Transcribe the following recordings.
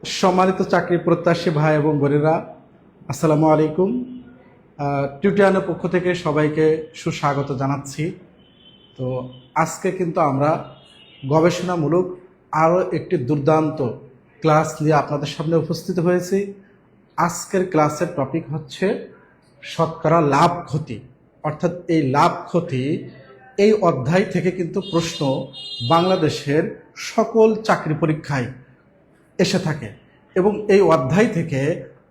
সম্মানিত চাকরি প্রত্যাশী ভাই এবং বোনেরা, আসসালামু আলাইকুম। টিউটোরিয়ালের পক্ষ থেকে সবাইকে সুস্বাগত জানাচ্ছি। তো আজকে কিন্তু আমরা গবেষণামূলক আরও একটি দুর্দান্ত ক্লাস নিয়ে আপনাদের সামনে উপস্থিত হয়েছি। আজকের ক্লাসের টপিক হচ্ছে শতকরা লাভ ক্ষতি, অর্থাৎ এই লাভ ক্ষতি এই অধ্যায় থেকে কিন্তু প্রশ্ন বাংলাদেশের সকল চাকরি পরীক্ষায় এসে থাকে এবং এই অধ্যায় থেকে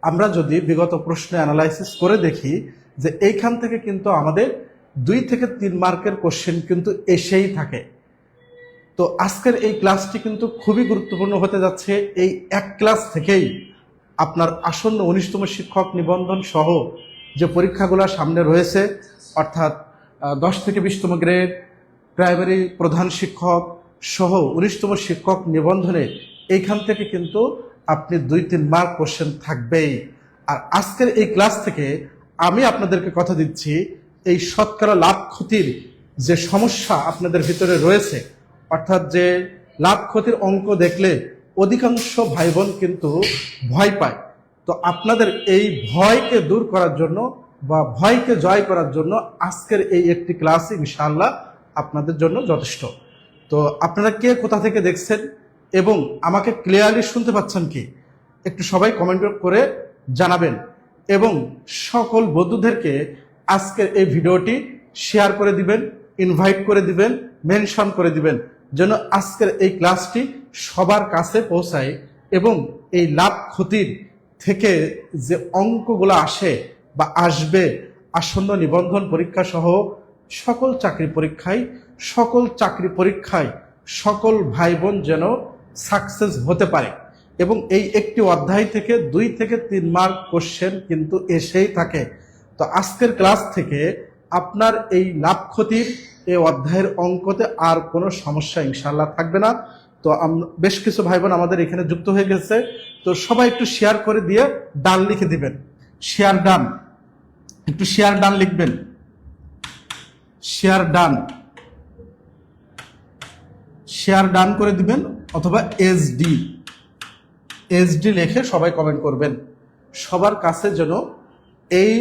আমরা যদি বিগত প্রশ্ন অ্যানালাইসিস করে দেখি যে এইখান থেকে কিন্তু আমাদের 2 থেকে 3 মার্কের কোশ্চেন কিন্তু এসেই থাকে। তো আজকের এই ক্লাসটি কিন্তু খুবই গুরুত্বপূর্ণ হতে যাচ্ছে। এই এক ক্লাস থেকেই আপনার আসন্ন 19তম শিক্ষক নিবন্ধন সহ যে পরীক্ষাগুলো সামনে রয়েছে, অর্থাৎ 10 থেকে 20তম গ্রেড, প্রাইমারি প্রধান শিক্ষক সহ 19তম শিক্ষক নিবন্ধনে এইখান থেকে কিন্তু আপনি 2-3 মার্ক কোশ্চেন থাকবেই। আর আজকের এই ক্লাস থেকে আমি আপনাদেরকে কথা দিচ্ছি, এই শতকরা লাভ ক্ষতির যে সমস্যা আপনাদের ভিতরে রয়েছে, অর্থাৎ যে লাভ ক্ষতির অঙ্ক দেখলে অধিকাংশ ভাই বোন কিন্তু ভয় পায়। তো আপনাদের এই ভয়কে দূর করার জন্য বা ভয়কে জয় করার জন্য আজকের এই একটি ক্লাস ইনশাআল্লাহ আপনাদের জন্য যথেষ্ট। তো আপনারা কে কোথা থেকে দেখছেন এবং আমাকে ক্লিয়ারলি শুনতে পাচ্ছেন কি, একটু সবাই কমেন্ট করে জানাবেন এবং সকল বন্ধুদেরকে আজকের এই ভিডিওটি শেয়ার করে দিবেন, ইনভাইট করে দিবেন, মেনশন করে দিবেন, যেন আজকের এই ক্লাসটি সবার কাছে পৌঁছায় এবং এই লাভ ক্ষতির থেকে যে অঙ্কগুলো আসে বা আসবে আসন্ন নিবন্ধন পরীক্ষা সহ সকল চাকরি পরীক্ষায় সকল ভাই বোন যেন সাকসেস হতে পারে। এবং এই একটি অধ্যায় থেকে 2 থেকে 3 মার্ক কোশ্চেন কিন্তু এসেই থাকে। তো আজকের ক্লাস থেকে আপনার এই লাভ ক্ষতির এই অধ্যায়ের অঙ্কতে আর কোনো সমস্যা ইনশাআল্লাহ থাকবে না। তো বেশ কিছু ভাই বোন আমাদের এখানে যুক্ত হয়ে গেছে, তো সবাই একটু শেয়ার করে দিয়ে ডান লিখে দিবেন। শেয়ার ডান, একটু শেয়ার ডান লিখবেন, শেয়ার ডান, শেয়ার ডান করে দিবেন, অথবা এসডি লিখে সবাই কমেন্ট করবেন। সবার কাছে যেন এই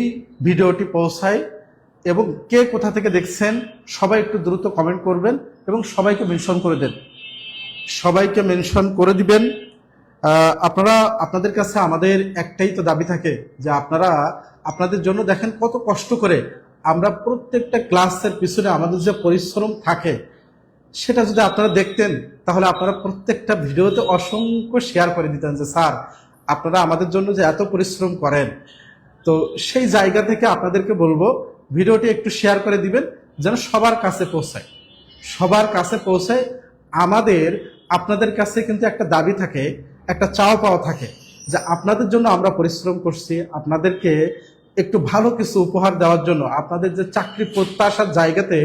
ভিডিওটি পৌঁছায় এবং কে কোথা থেকে দেখছেন সবাই একটু দ্রুত কমেন্ট করবেন এবং সবাইকে মেনশন করে দেন, সবাইকে মেনশন করে দিবেন। আপনাদের কাছে আমাদের একটাই তো দাবি থাকে যে আপনাদের জন্য দেখেন কত কষ্ট করে আমরা প্রত্যেকটা ক্লাসের পিছনে আমাদের যে পরিশ্রম থাকে সেটা যদি আপনারা দেখতেন তাহলে আপনারা প্রত্যেকটা ভিডিওতে অসংখ্য শেয়ার করে দিতেন যে স্যার আপনারা আমাদের জন্য যে এত পরিশ্রম করেন। তো সেই জায়গা থেকে আপনাদেরকে বলবো ভিডিওটি একটু শেয়ার করে দিবেন যেন সবার কাছে পৌঁছায়, সবার কাছে পৌঁছায়। আমাদের আপনাদের কাছে কিন্তু একটা দাবি থাকে, একটা চাওয়া পাওয়া থাকে যে আপনাদের জন্য আমরা পরিশ্রম করছি, আপনাদেরকে একটু ভালো কিছু উপহার দেওয়ার জন্য, আপনাদের যে চাকরি প্রত্যাশার জায়গাতে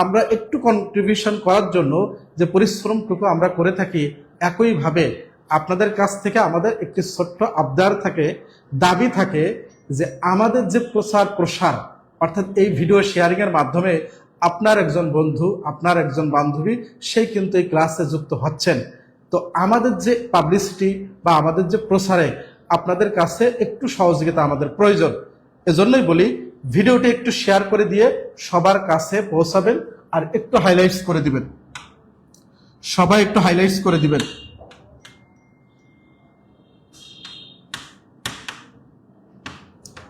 আমরা একটু কন্ট্রিবিউশন করার জন্য যে পরিশ্রমটুকু আমরা করে থাকি, একইভাবে আপনাদের কাছ থেকে আমাদের একটি ছোট্ট আবদার থাকে, দাবি থাকে যে আমাদের যে প্রসার অর্থাৎ এই ভিডিও শেয়ারিং এর মাধ্যমে আপনার একজন বন্ধু, আপনার একজন বান্ধবী সেই কিন্তু এই ক্লাসে যুক্ত হচ্ছেন। তো আমাদের যে পাবলিসিটি বা আমাদের যে প্রসারে আপনাদের কাছে একটু সহযোগিতা আমাদের প্রয়োজন। এজন্যই বলি ভিডিওটি একটু শেয়ার করে দিয়ে সবার কাছে পৌঁছাবেন আর একটু হাইলাইটস করে দিবেন, সবাই একটু হাইলাইটস করে দিবেন।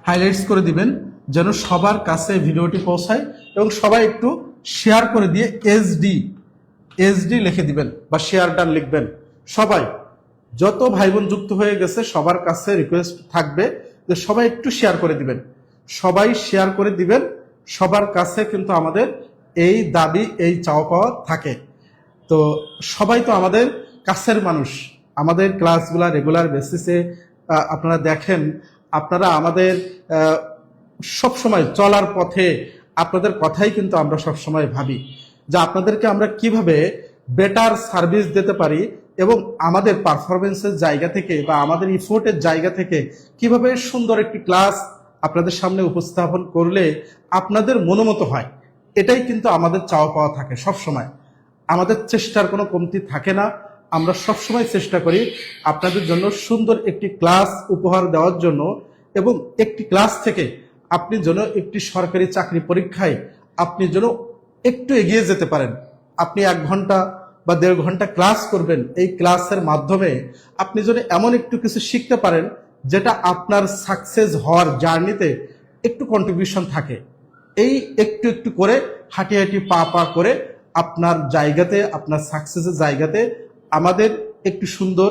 হাইলাইটস করে দিবেন যেন সবার কাছে ভিডিওটি পৌঁছায় এবং সবাই একটু শেয়ার করে দিয়ে এসডি লিখে দিবেন বা শেয়ার ডান লিখবেন। সবাই যত ভাই বোন যুক্ত হয়ে গেছে সবার কাছে রিকোয়েস্ট থাকবে যে সবাই একটু শেয়ার করে দিবেন, সবাই শেয়ার করে দিবেন। সবার কাছে কিন্তু আমাদের এই দাবি, এই চাওয়া পাওয়া থাকে। তো সবাই তো আমাদের কাছের মানুষ, আমাদের ক্লাসগুলা রেগুলার বেসিসে আপনারা দেখেন, আপনারা আমাদের সবসময় চলার পথে আপনাদের কথাই কিন্তু আমরা সবসময় ভাবি যে আপনাদেরকে আমরা কিভাবে বেটার সার্ভিস দিতে পারি এবং আমাদের পারফরমেন্সের জায়গা থেকে বা আমাদের ইফোর্টের জায়গা থেকে কিভাবে সুন্দর একটি ক্লাস আপনাদের সামনে উপস্থাপন করলে আপনাদের মনোমতো হয়, এটাই কিন্তু আমাদের চাওয়া পাওয়া থাকে সব সময়। আমাদের চেষ্টার কোনো কমতি থাকে না, আমরা সবসময় চেষ্টা করি আপনাদের জন্য সুন্দর একটি ক্লাস উপহার দেওয়ার জন্য, এবং একটি ক্লাস থেকে আপনি যেন একটি সরকারি চাকরি পরীক্ষায় আপনি যেন একটু এগিয়ে যেতে পারেন। আপনি 1 ঘন্টা বা 1.5 ঘন্টা ক্লাস করবেন, এই ক্লাসের মাধ্যমে আপনি যেন এমন একটু কিছু শিখতে পারেন যেটা আপনার সাকসেস হওয়ার জার্নিতে একটু কন্ট্রিবিউশন থাকে। এই একটু একটু করে হাঁটি হাঁটি পা পা করে আপনার জায়গাতে, আপনার সাকসেসের জায়গাতে আমাদের একটু সুন্দর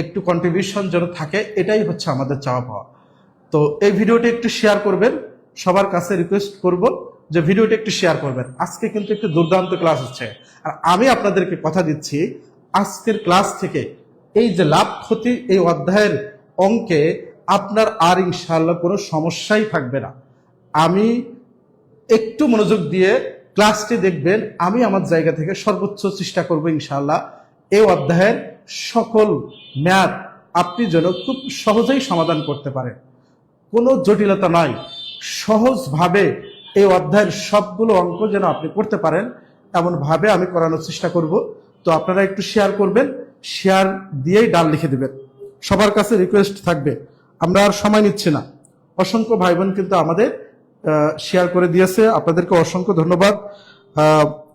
একটু কন্ট্রিবিউশন যেন থাকে, এটাই হচ্ছে আমাদের চাওয়া পাওয়া। তো এই ভিডিওটা একটু শেয়ার করবেন, সবার কাছে রিকোয়েস্ট করব যে ভিডিওটা একটু শেয়ার করবেন। আজকে কিন্তু একটু দুর্দান্ত ক্লাস হচ্ছে, আর আমি আপনাদেরকে কথা দিচ্ছি আজকের ক্লাস থেকে এই যে লাভ ক্ষতি এই অধ্যায়ের অঙ্কে আপনার আর ইনশাআল্লাহ কোনো সমস্যাই থাকবে না। আমি একটু মনোযোগ দিয়ে ক্লাসটি দেখবেন, আমি আমার জায়গা থেকে সর্বোচ্চ চেষ্টা করব ইনশাআল্লাহ এই অধ্যায়ের সকল ম্যাথ আপনি যেন খুব সহজেই সমাধান করতে পারেন। কোনো জটিলতা নাই, সহজভাবে এই অধ্যায়ের সবগুলো অঙ্ক যেন আপনি করতে পারেন এমনভাবে আমি করানোর চেষ্টা করব। তো আপনারা একটু শেয়ার করবেন, শেয়ার দিয়েই ডান লিখে দেবেন। সবার কাছে রিকোয়েস্ট থাকবে, আমরা আর সময় নিচ্ছি না। অসংখ্য ভাই বোন কিন্তু আমাদের শেয়ার করে দিয়েছে, আপনাদেরকে অসংখ্য ধন্যবাদ।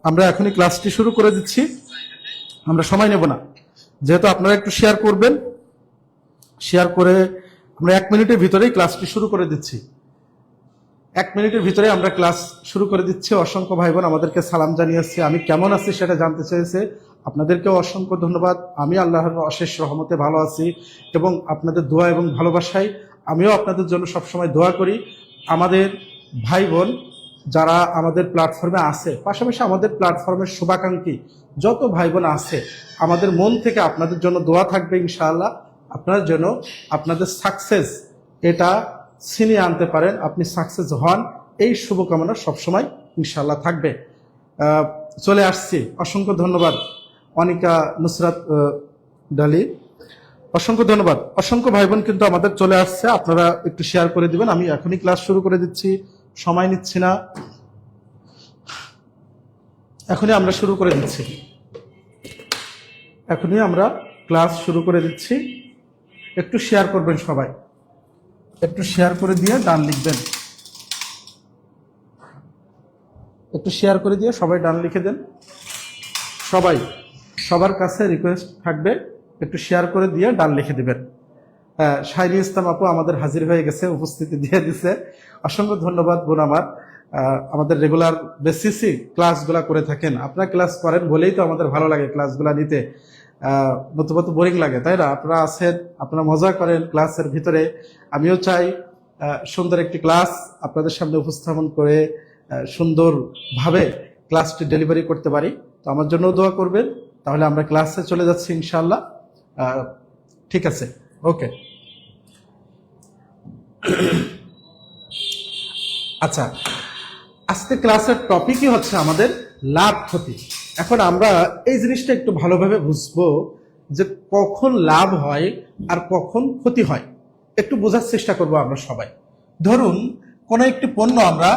আমরা এখনই ক্লাসটি শুরু করে দিচ্ছি, আমরা সময় নেব না, যেহেতু আপনারা একটু শেয়ার করবেন। শেয়ার করে আমরা 1 মিনিটের ভিতরেই ক্লাসটি শুরু করে দিচ্ছি। 1 মিনিটের ভিতরে আমরা ক্লাস শুরু করে দিচ্ছি। অসংখ্য ভাই বোন আমাদেরকে সালাম জানিয়েছে, আমি কেমন আছি সেটা জানতে চেয়েছে, আপনাদেরকেও অসংখ্য ধন্যবাদ। আমি আল্লাহর অশেষ রহমতে ভালো আছি, এবং আপনাদের দোয়া এবং ভালোবাসায় আমিও আপনাদের জন্য সবসময় দোয়া করি। আমাদের ভাই বোন যারা আমাদের প্ল্যাটফর্মে আছে, পাশাপাশি আমাদের প্ল্যাটফর্মের শুভাকাঙ্ক্ষী যত ভাই বোন আছে, আমাদের মন থেকে আপনাদের জন্য দোয়া থাকবে ইনশাআল্লাহ। আপনার জন্য আপনাদের সাকসেস এটা ছিনিয়ে আনতে পারেন, আপনি সাকসেস হন, এই শুভকামনা সবসময় ইনশাআল্লাহ থাকবে। চলে আসছি, অসংখ্য ধন্যবাদ অনিকা নুসরাত ডালি, অসংখ্য ধন্যবাদ। অসংখ্য ভাই বোন কিন্তু আমাদের চলে আসছে, আপনারা একটু শেয়ার করে দিবেন। আমি এখনই ক্লাস শুরু করে দিচ্ছি, সময় নিচ্ছি না, এখনই আমরা শুরু করে দিচ্ছি, এখনই আমরা ক্লাস শুরু করে দিচ্ছি। একটু শেয়ার করবেন সবাই, একটু শেয়ার করে দিয়ে ডান লিখবেন, একটু শেয়ার করে দিয়ে সবাই ডান লিখে দেন। সবাই, সবার কাছে রিকোয়েস্ট থাকবে একটু শেয়ার করে দিয়ে ডান লিখে দিবেন। শাইরি ইসলাম আপু আমাদের হাজির হয়ে গেছে, উপস্থিতি দিয়ে দিছে, অসংখ্য ধন্যবাদ বোন আমার। আমাদের রেগুলার বেসিসই ক্লাসগুলা করে থাকেন, আপনারা ক্লাস করেন বলেই তো আমাদের ভালো লাগে ক্লাসগুলা নিতে, নতুন বোরিং লাগে, তাই না? আপনারা আছেন, আপনারা মজা করেন ক্লাসের ভিতরে। আমিও চাই সুন্দর একটি ক্লাস আপনাদের সামনে উপস্থাপন করে সুন্দরভাবে ক্লাসটি ডেলিভারি করতে পারি। তো আমার জন্য দোয়া করবেন, তাহলে আমরা ক্লাসে চলে যাচ্ছি ইনশাআল্লাহ। ঠিক আছে, ওকে। আচ্ছা, আজকে ক্লাসের টপিকই হচ্ছে আমাদের লাভ ক্ষতি। এখন আমরা এই জিনিসটা একটু ভালোভাবে বুঝবো যে কখন লাভ হয় আর কখন ক্ষতি হয়, একটু বোঝার চেষ্টা করব আমরা সবাই। ধরুন কোন একটি পণ্য আমরা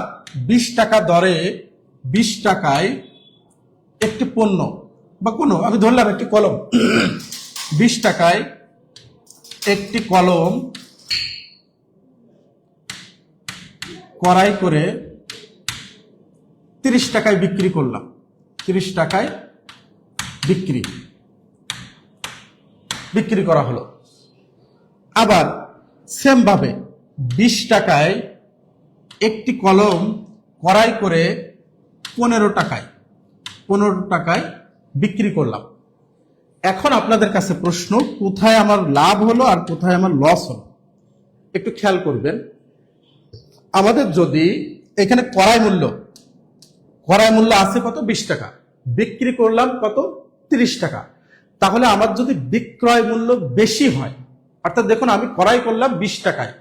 20 টাকা দরে, 20 টাকায় একটি পণ্য বা কোনো, আমি ধরলাম একটি কলম, 20 টাকায় একটি কলম ক্রয় করে 30 টাকায় বিক্রি করলাম, 30 টাকায় বিক্রি করা হলো। আবার সেম ভাবে 20 টাকায় একটি কলম ক্রয় করে 15 টাকায় বিক্রি করলাম। এখন আপনাদের কাছে প্রশ্ন, কোথায় আমার লাভ হলো আর কোথায় আমার লস হলো? একটু খেয়াল করবেন। আমাদের যদি এখানে ক্রয় মূল্য আছে কত? 20 টাকা, বিক্রি করলাম কত? 30 টাকা। তাহলে আমার যদি বিক্রয় মূল্য বেশি হয়, অর্থাৎ দেখুন আমি ক্রয় করলাম 20 টাকায়,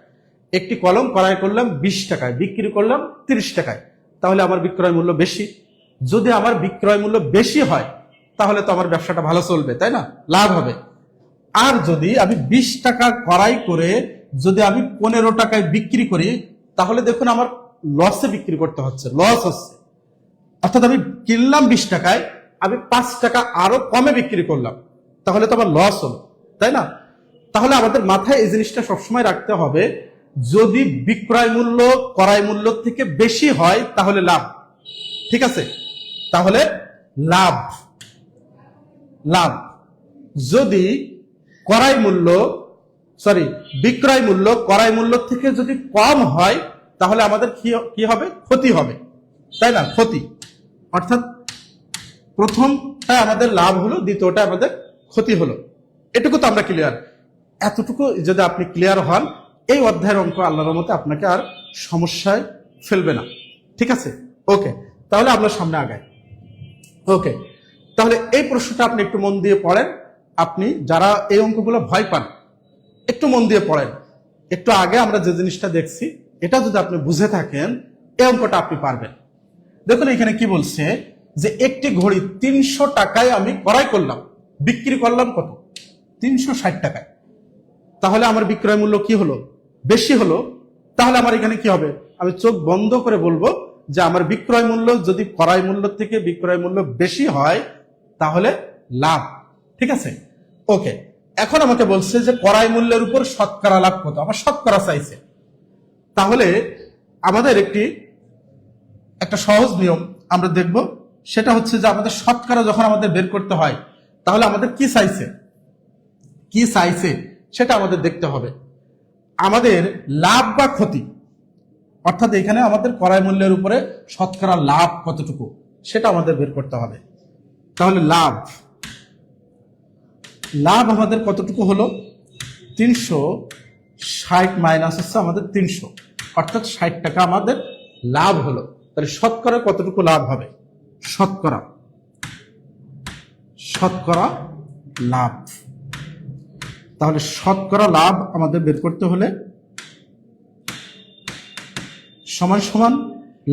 একটি কলম ক্রয় করলাম 20 টাকায়, বিক্রি করলাম 30 টাকায়, তাহলে আমার বিক্রয় মূল্য বেশি। যদি আমার বিক্রয় মূল্য বেশি হয় তাহলে তো আমার ব্যবসাটা ভালো চলবে, তাই না? লাভ হবে। আর যদি আমি 20 টাকা ক্রয় করে যদি আমি 15 টাকায় বিক্রি করি, তাহলে দেখুন আমার লসে বিক্রি করতে হচ্ছে, লস হচ্ছে। অর্থাৎ আমি কিনলাম 20 টাকায়, আমি 5 টাকা আরো কমে বিক্রি করলাম, তাহলে তো আবার লস হলো, তাই না? তাহলে আমাদের মাথায় এই জিনিসটা সবসময় রাখতে হবে, যদি বিক্রয় মূল্য ক্রয় মূল্য থেকে বেশি হয় তাহলে লাভ। ঠিক আছে, তাহলে লাভ লাভ। যদি ক্রয় মূল্য বিক্রয় মূল্য ক্রয় মূল্য থেকে যদি কম হয় তাহলে আমাদের কি হবে? ক্ষতি হবে, তাই না? ক্ষতি, অর্থাৎ প্রথমটা আমাদের লাভ হলো, দ্বিতীয়টা আমাদের ক্ষতি হলো। এটুকু তো আমরা ক্লিয়ার। এতটুকু যদি আপনি ক্লিয়ার হন, এই অধ্যায়ের অঙ্ক আল্লাহর রহমতে আপনাকে আর সমস্যায় ফেলবে না। ঠিক আছে, ওকে, তাহলে আমরা সামনে আগাই। ওকে, তাহলে এই প্রশ্নটা আপনি একটু মন দিয়ে পড়েন। আপনি যারা এই অঙ্কগুলো ভয় পান, একটু মন দিয়ে পড়েন। একটু আগে আমরা যে জিনিসটা দেখছি, এটা যদি আপনি বুঝে থাকেন, এই অঙ্কটা আপনি পারবেন। দেখুন এখানে কি বলছে, যে একটি ঘড়ি 300 টাকায় আমি ক্রয় করলাম, বিক্রি করলাম কত? 360 টাকায়। তাহলে আমার বিক্রয় মূল্য কি হলো? বেশি হলো। তাহলে আমার এখানে কি হবে? আমি চোখ বন্ধ করে বলবো যে আমার বিক্রয় মূল্য যদি ক্রয় মূল্য থেকে বিক্রয় মূল্য বেশি হয় তাহলে লাভ। ঠিক আছে, ওকে। এখন আমাকে বলছে যে ক্রয় মূল্যের উপর শতকরা লাভ কত, আমার শতকরা চাইছে। তাহলে আমাদের একটা সহজ নিয়ম আমরা দেখব, সেটা হচ্ছে যে আমাদের শতকরা যখন আমাদের বের করতে হয় তাহলে আমাদের কি চাইছে সেটা আমাদের দেখতে হবে। আমাদের লাভ বা ক্ষতি, অর্থাৎ এখানে আমাদের ক্রয় মূল্যের উপরে শতকরা লাভ কতটুকু সেটা আমাদের বের করতে হবে। তাহলে লাভ আমাদের কতটুকু হলো? 360 মাইনাস হচ্ছে আমাদের 300, অর্থাৎ 60 টাকা আমাদের লাভ হলো। তাহলে শতকরা কতটুকু লাভ হবে? শতকরা লাভ। তাহলে শতকরা লাভ আমাদের বের করতে হলে সমান সমান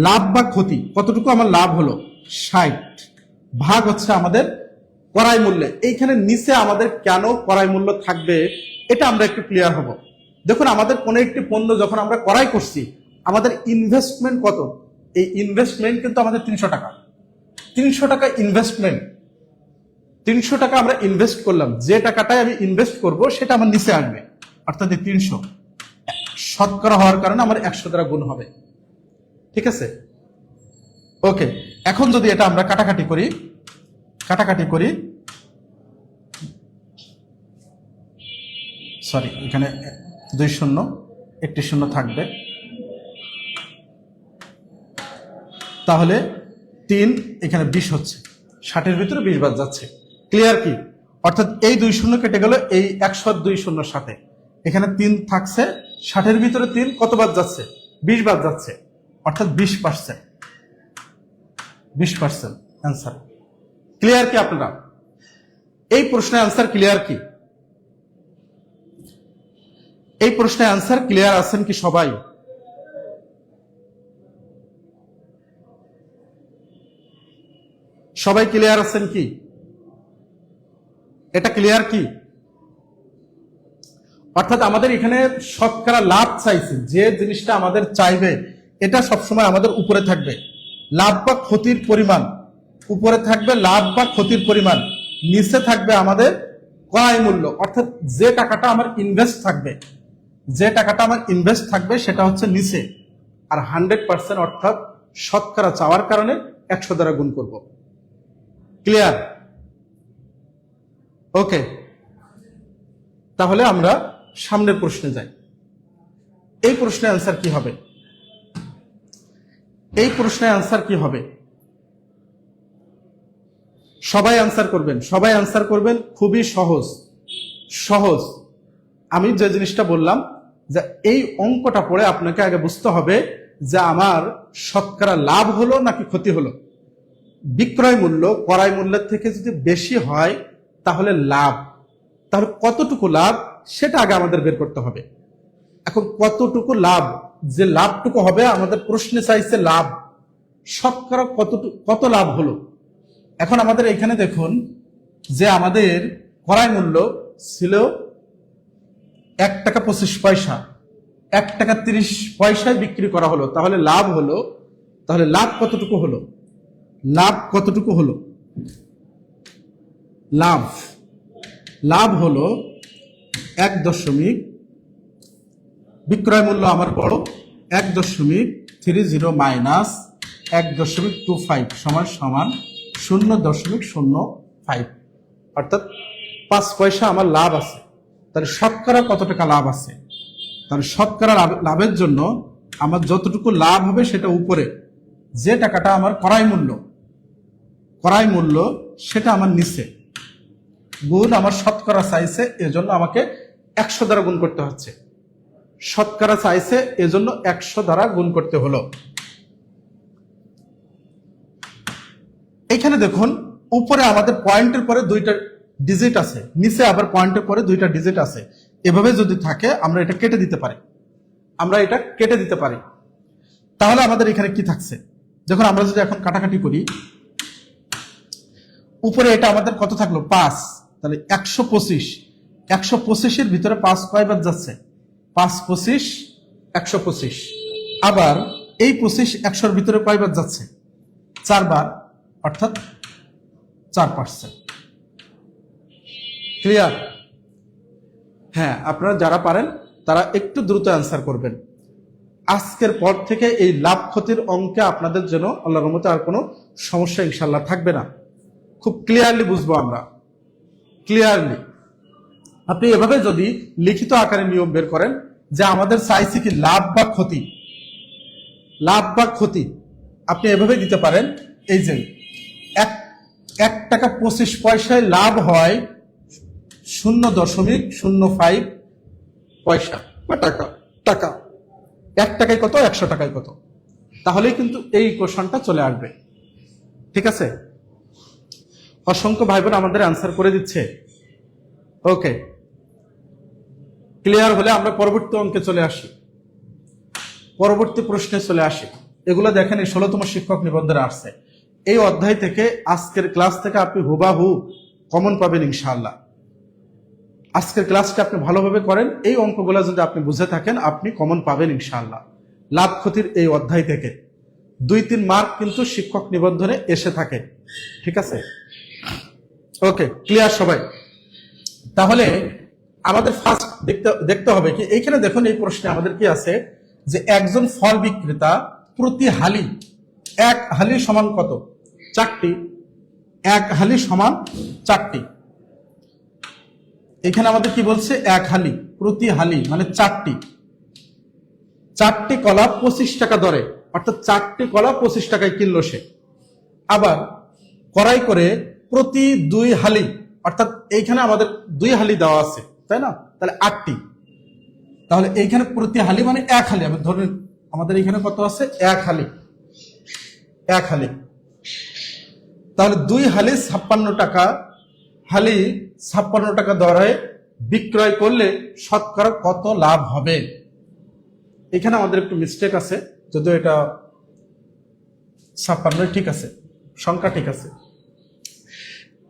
লাভ বা ক্ষতি, কতটুকু আমার লাভ হলো? 60 ভাগ হচ্ছে আমাদের ক্রয় মূল্যে। এইখানে নিচে আমাদের কেন ক্রয় মূল্য থাকবে এটা আমরা একটু ক্লিয়ার হব। দেখুন, আমাদের কোনো একটি পণ্য যখন আমরা ক্রয় করছি, আমাদের ইনভেস্টমেন্ট কত? এই ইনভেস্টমেন্ট কিন্তু আমাদের 300 টাকা। 300 টাকা ইনভেস্টমেন্ট, 300 টাকা আমরা ইনভেস্ট করলাম। যে টাকাটাই আমি ইনভেস্ট করব সেটা আমার নিচে আসবে, অর্থাৎ 300 শতকরা হওয়ার কারণে আমার 100 দ্বারা গুণ হবে। ঠিক আছে, ওকে। এখন যদি এটা আমরা কাটাকাটি করি, সরি, এখানে 2 শূন্য, একটি শূন্য থাকবে, তাহলে 3 এখানে 20 হচ্ছে, 60-এর ভিতরে 20 বাদ যাচ্ছে। ক্লিয়ার কি? অর্থাৎ এই 2 শূন্য কেটে গেল এই 102 শূন্যর সাথে, এখানে 3 থাকছে, 60-এর ভিতরে 3 কত বাদ যাচ্ছে? 20 বাদ যাচ্ছে, অর্থাৎ 20%। অ্যান্সার ক্লিয়ার কি? আপনারা এই প্রশ্নের অ্যান্সার ক্লিয়ার কি? এই প্রশ্নের অ্যান্সার ক্লিয়ার আছেন কি সবাই? সবাই ক্লিয়ার আছেন কি? এটা ক্লিয়ার কি? অর্থাৎ আমাদের এখানে শতকরা লাভ চাইছে, যে জিনিসটা আমাদের চাইবে এটা সবসময় আমাদের উপরে থাকবে। লাভ বা ক্ষতির পরিমাণ উপরে থাকবে, লাভ বা ক্ষতির পরিমাণ নিচে থাকবে আমাদের ক্রয় মূল্য। অর্থাৎ যে টাকাটা আমার ইনভেস্ট থাকবে সেটা হচ্ছে নিচে, আর 100% অর্থাৎ শতকরা চাওয়ার কারণে 100 দ্বারা গুণ করব। ক্লিয়ার? ওকে, তাহলে আমরা সামনের প্রশ্নে যাই। এই প্রশ্নের অ্যান্সার কি হবে? সবাই অ্যান্সার করবেন। খুবই সহজ। আমি যে জিনিসটা বললাম, যে এই অঙ্কটা পড়ে আপনাকে আগে বুঝতে হবে যে আমার শতকরা লাভ হলো নাকি ক্ষতি হলো। বিক্রয় মূল্য ক্রয় মূল্যের থেকে যদি বেশি হয় তাহলে লাভ। তাহলে কতটুকু লাভ সেটা আগে আমাদের বের করতে হবে। এখন কতটুকু লাভ, যে লাভটুকু হবে, আমাদের প্রশ্নে চাইছে লাভ, শতকরা কত লাভ হলো। এখন আমাদের এখানে দেখুন যে আমাদের ক্রয় মূল্য ছিল 1 টাকা 25 পয়সা, 1 টাকা 30 পয়সায় বিক্রি করা হলো। তাহলে লাভ কতটুকু হলো? লাভ লাভ হলো 1 বিক্রয় মূল্য আমার বড় 1.30 মাইনাস 1.25 সমান সমান 0.05, অর্থাৎ 5 পয়সা আমার লাভ আছে। তাহলে শতকরা কত টাকা লাভ আছে? তাহলে শতকরা লাভের জন্য আমার যতটুকু লাভ হবে সেটা উপরে, যে টাকাটা আমার ক্রয় মূল্য সেটা আমার নিচে, গুণ আমার শতকরা চাইছে, এজন্য আমাকে 100 দ্বারা গুণ করতে হচ্ছে। শতকরা চাইছে এজন্য 100 দ্বারা গুণ করতে হলো। এখানে দেখুন উপরে আমাদের পয়েন্টের পরে 2টা ডিজিট আছে, নিচে আবার পয়েন্টের পরে 2টা ডিজিট আছে। এভাবে যদি থাকে আমরা এটা কেটে দিতে পারি। তাহলে আমাদের এখানে কি থাকছে? যখন আমরা যদি এখন কাটাকাটি করি, উপরে এটা আমাদের কত থাকলো? 5। তাহলে 125 এর ভিতরে 5 কয়বার যাচ্ছে? 5 25 125। আবার এই 25 100 এর ভিতরে কয়বার যাচ্ছে? 4 বার, অর্থাৎ 4%। ক্লিয়ার? হ্যাঁ, আপনারা যারা পারেন তারা একটু দ্রুত অ্যান্সার করবেন। আজকের পর থেকে এই লাভ ক্ষতির অঙ্কে আপনাদের জন্য আল্লাহর রহমতে আর কোনো সমস্যা ইনশাল্লাহ থাকবে না। খুব ক্লিয়ারলি বুঝবো আমরা, ক্লিয়ারলি। আপনি এভাবে যদি লিখিত আকারে নিয়ম বের করেন যে আমাদের চাইছে কি লাভ বা ক্ষতি, আপনি এভাবে দিতে পারেন। এই যে 1 টাকা 25 পয়সায় লাভ হয় 0.05 পয়সা বা টাকা 1 টাকায় কত, 100 টাকায় কত, তাহলেই কিন্তু এই কোশ্চেনটা চলে আসবে। ঠিক আছে? অসংখ্য ভাই বোন আমাদের আনসার করে দিচ্ছে। ওকে, ক্লিয়ার হলে আমরা পরবর্তী অঙ্কে চলে আসি, পরবর্তী প্রশ্নে চলে আসি। এগুলো দেখেন এই 16তম শিক্ষক নিবন্ধনে আসছে। এই অধ্যায় থেকে আজকের ক্লাস থেকে আপনি হুবাহু কমন পাবেন ইনশাআল্লাহ। আজকের ক্লাসটা আপনি ভালোভাবে করেন, এই অঙ্কগুলো যদি আপনি বুঝে থাকেন আপনি কমন পাবেন ইনশাআল্লাহ। লাভ ক্ষতির এই অধ্যায় থেকে 2-3 মার্ক কিন্তু শিক্ষক নিবন্ধনে এসে থাকে। ঠিক আছে? ওকে, ক্লিয়ার সবাই? তাহলে আমাদের ফার্স্ট দেখতে হবে কি, এইখানে দেখুন এই প্রশ্নে আমাদের কি আছে যে একজন ফল বিক্রেতা প্রতি হালি, 1 হালি সমান কত? 4টি। 1 হালি সমান 4টি। এখানে আমাদের কি বলছে? 1 হালি, প্রতি হালি মানে 4টি কলা 25 টাকা দরে, অর্থাৎ 4টি কলা 25 টাকায় কিনলো সে। আবার ক্রয় করে প্রতি 2 হালি, অর্থাৎ এইখানে আমাদের 2 হালি দেওয়া আছে, তাই না? তাহলে 8টি। তাহলে এইখানে প্রতি হালি মানে 1 হালি, আমি ধরে আমাদের এখানে কত আছে? 1 হালি। তাহলে 2 হালি 56 টাকা, হালি 56 টাকা দরে বিক্রয় করলে শতকরা কত লাভ হবে? এখানে আমাদের একটু মিস্টেক আছে, যদিও এটা 56 ঠিক আছে, সংখ্যা ঠিক আছে।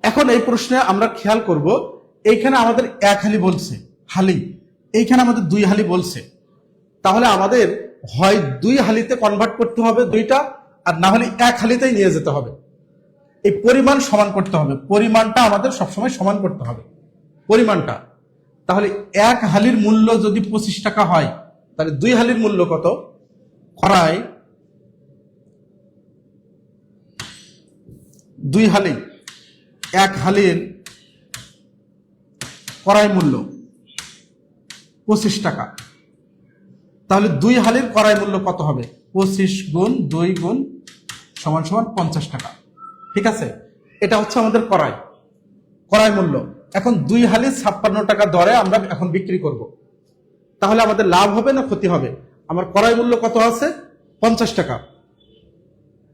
এখন এই প্রশ্নে আমরা খেয়াল করব, এইখানে আমাদের 1 হালি বলছে, হালি, এইখানে আমাদের 2 হালি বলছে। তাহলে আমাদের হয় 2 হালিতে কনভার্ট করতে হবে 2টা, আর না হলে 1 হালিতেই নিয়ে যেতে হবে। এই পরিমাণ সমান করতে হবে, পরিমাণটা আমাদের সবসময় সমান করতে হবে, পরিমাণটা। তাহলে 1 হালির মূল্য যদি 25 টাকা হয়, তাহলে 2 হালির মূল্য কত? ক্রয় 2 হালি, 1 হালির ক্রয় মূল্য 25 টাকা। তাহলে 2 হালির ক্রয় মূল্য কত হবে? 25 গুণ 2 গুণ সমান সমান 50 টাকা। ঠিক আছে? এটা হচ্ছে আমাদের ক্রয় মূল্য। এখন 2 হালি 56 টাকা দরে আমরা এখন বিক্রি করব। তাহলে আমাদের লাভ হবে না ক্ষতি হবে? আমার ক্রয় মূল্য কত আছে? 50 টাকা।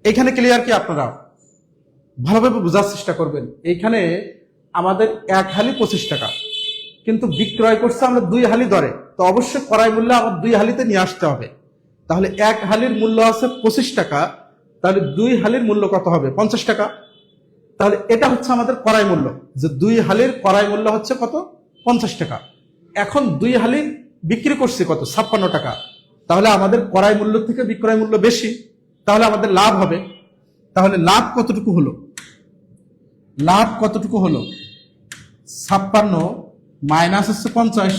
এখানে ক্লিয়ার কি? আপনারা ভালোভাবে বোঝার চেষ্টা করবেন। এইখানে আমাদের 1 হালি 25 টাকা, কিন্তু বিক্রয় করছে আমরা 2 হালি দরে, তো অবশ্যই ক্রয় মূল্য আমার 2 হালিতে নিয়ে আসতে হবে। তাহলে 1 হালির মূল্য আছে 25 টাকা, তাহলে 2 হালির মূল্য কত হবে? 50 টাকা। তাহলে এটা হচ্ছে আমাদের ক্রয় মূল্য, যে 2 হালির ক্রয় মূল্য হচ্ছে কত? 50 টাকা। এখন 2 হালি বিক্রি করছি কত? 56 টাকা। তাহলে আমাদের ক্রয় মূল্য থেকে বিক্রয় মূল্য বেশি, তাহলে আমাদের লাভ হবে। তাহলে লাভ কতটুকু হলো? লাভ কতটুকু হলো? 56 মাইনাস হচ্ছে 50,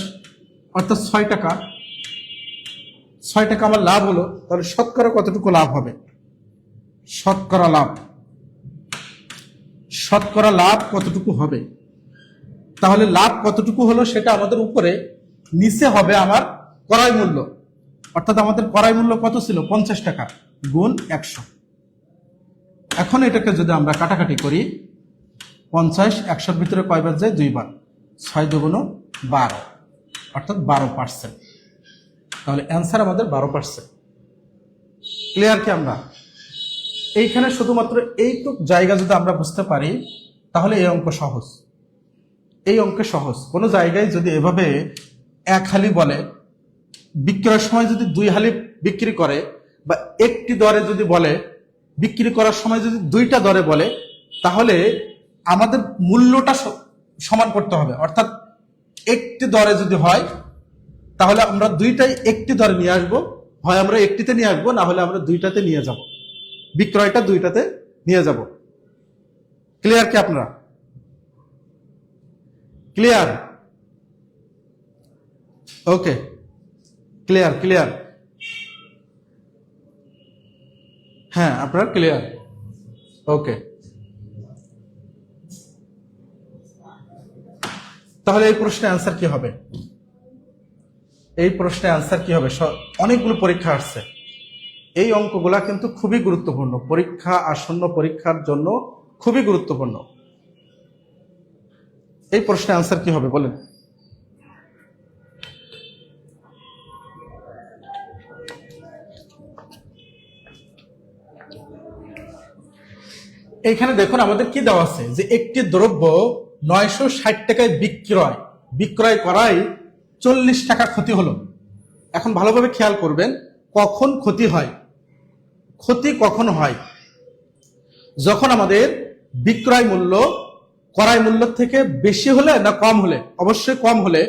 অর্থাৎ 6 টাকা। 6 টাকা আমার লাভ হলো, তাহলে শতকরা কতটুকু লাভ হবে? শতকরা লাভ কতটুকু হবে? তাহলে লাভ কতটুকু হলো সেটা আমাদের উপরে, নিচে হবে আমার ক্রয় মূল্য। অর্থাৎ আমাদের ক্রয় মূল্য কত ছিল? 50 টাকা গুণ 100। এখন এটাকে যদি আমরা কাটাকাটি করি, 50 100-র ভিতরে কয়বার যায়? 2 বার। 6 দুগুণ 12, অর্থাৎ 12%। তাহলে অ্যান্সার আমাদের 12%। ক্লিয়ার কি? আমরা এইখানে শুধুমাত্র এইটুক জায়গা যদি আমরা বুঝতে পারি তাহলে এই অঙ্ক সহজ। এই অঙ্কে সহজ। কোনো জায়গায় যদি এভাবে 1 হালি বলে, বিক্রয়ের সময় যদি 2 হালি বিক্রি করে, বা একটি দরে যদি বলে, বিক্রি করার সময় যদি 2টা দরে বলে, তাহলে আমাদের মূল্যটা সমান করতে হবে। অর্থাৎ একটি দরে যদি হয় তাহলে আমরা 2টাই একটি দরে নিয়ে আসবো, হয় আমরা একটিতে নিয়ে আসবো, না হলে আমরা 2টাতে নিয়ে যাব, বিক্রয়টা 2টাতে নিয়ে যাব। ক্লিয়ার কি আপনারা? ক্লিয়ার? ওকে, ক্লিয়ার। হ্যাঁ, আপনারা ক্লিয়ার? ওকে। তাহলে এই প্রশ্নের অ্যান্সার কি হবে? অনেকগুলো পরীক্ষা আসছে। এই অঙ্কগুলা কিন্তু খুবই গুরুত্বপূর্ণ, আসন্ন পরীক্ষার জন্য খুবই গুরুত্বপূর্ণ। এই প্রশ্নের অ্যান্সার কি হবে বলেন? এইখানে দেখুন আমাদের কি দেওয়া আছে, যে একটি দ্রব্য 960 টাকায় বিক্রয় করায় 40 টাকা ক্ষতি হলো। এখন ভালোভাবে খেয়াল করবেন, কখন ক্ষতি হয়? ক্ষতি কখন হয়? যখন আমাদের বিক্রয় মূল্য ক্রয় মূল্য থেকে বেশি হলে না কম হলে? অবশ্যই কম হলে।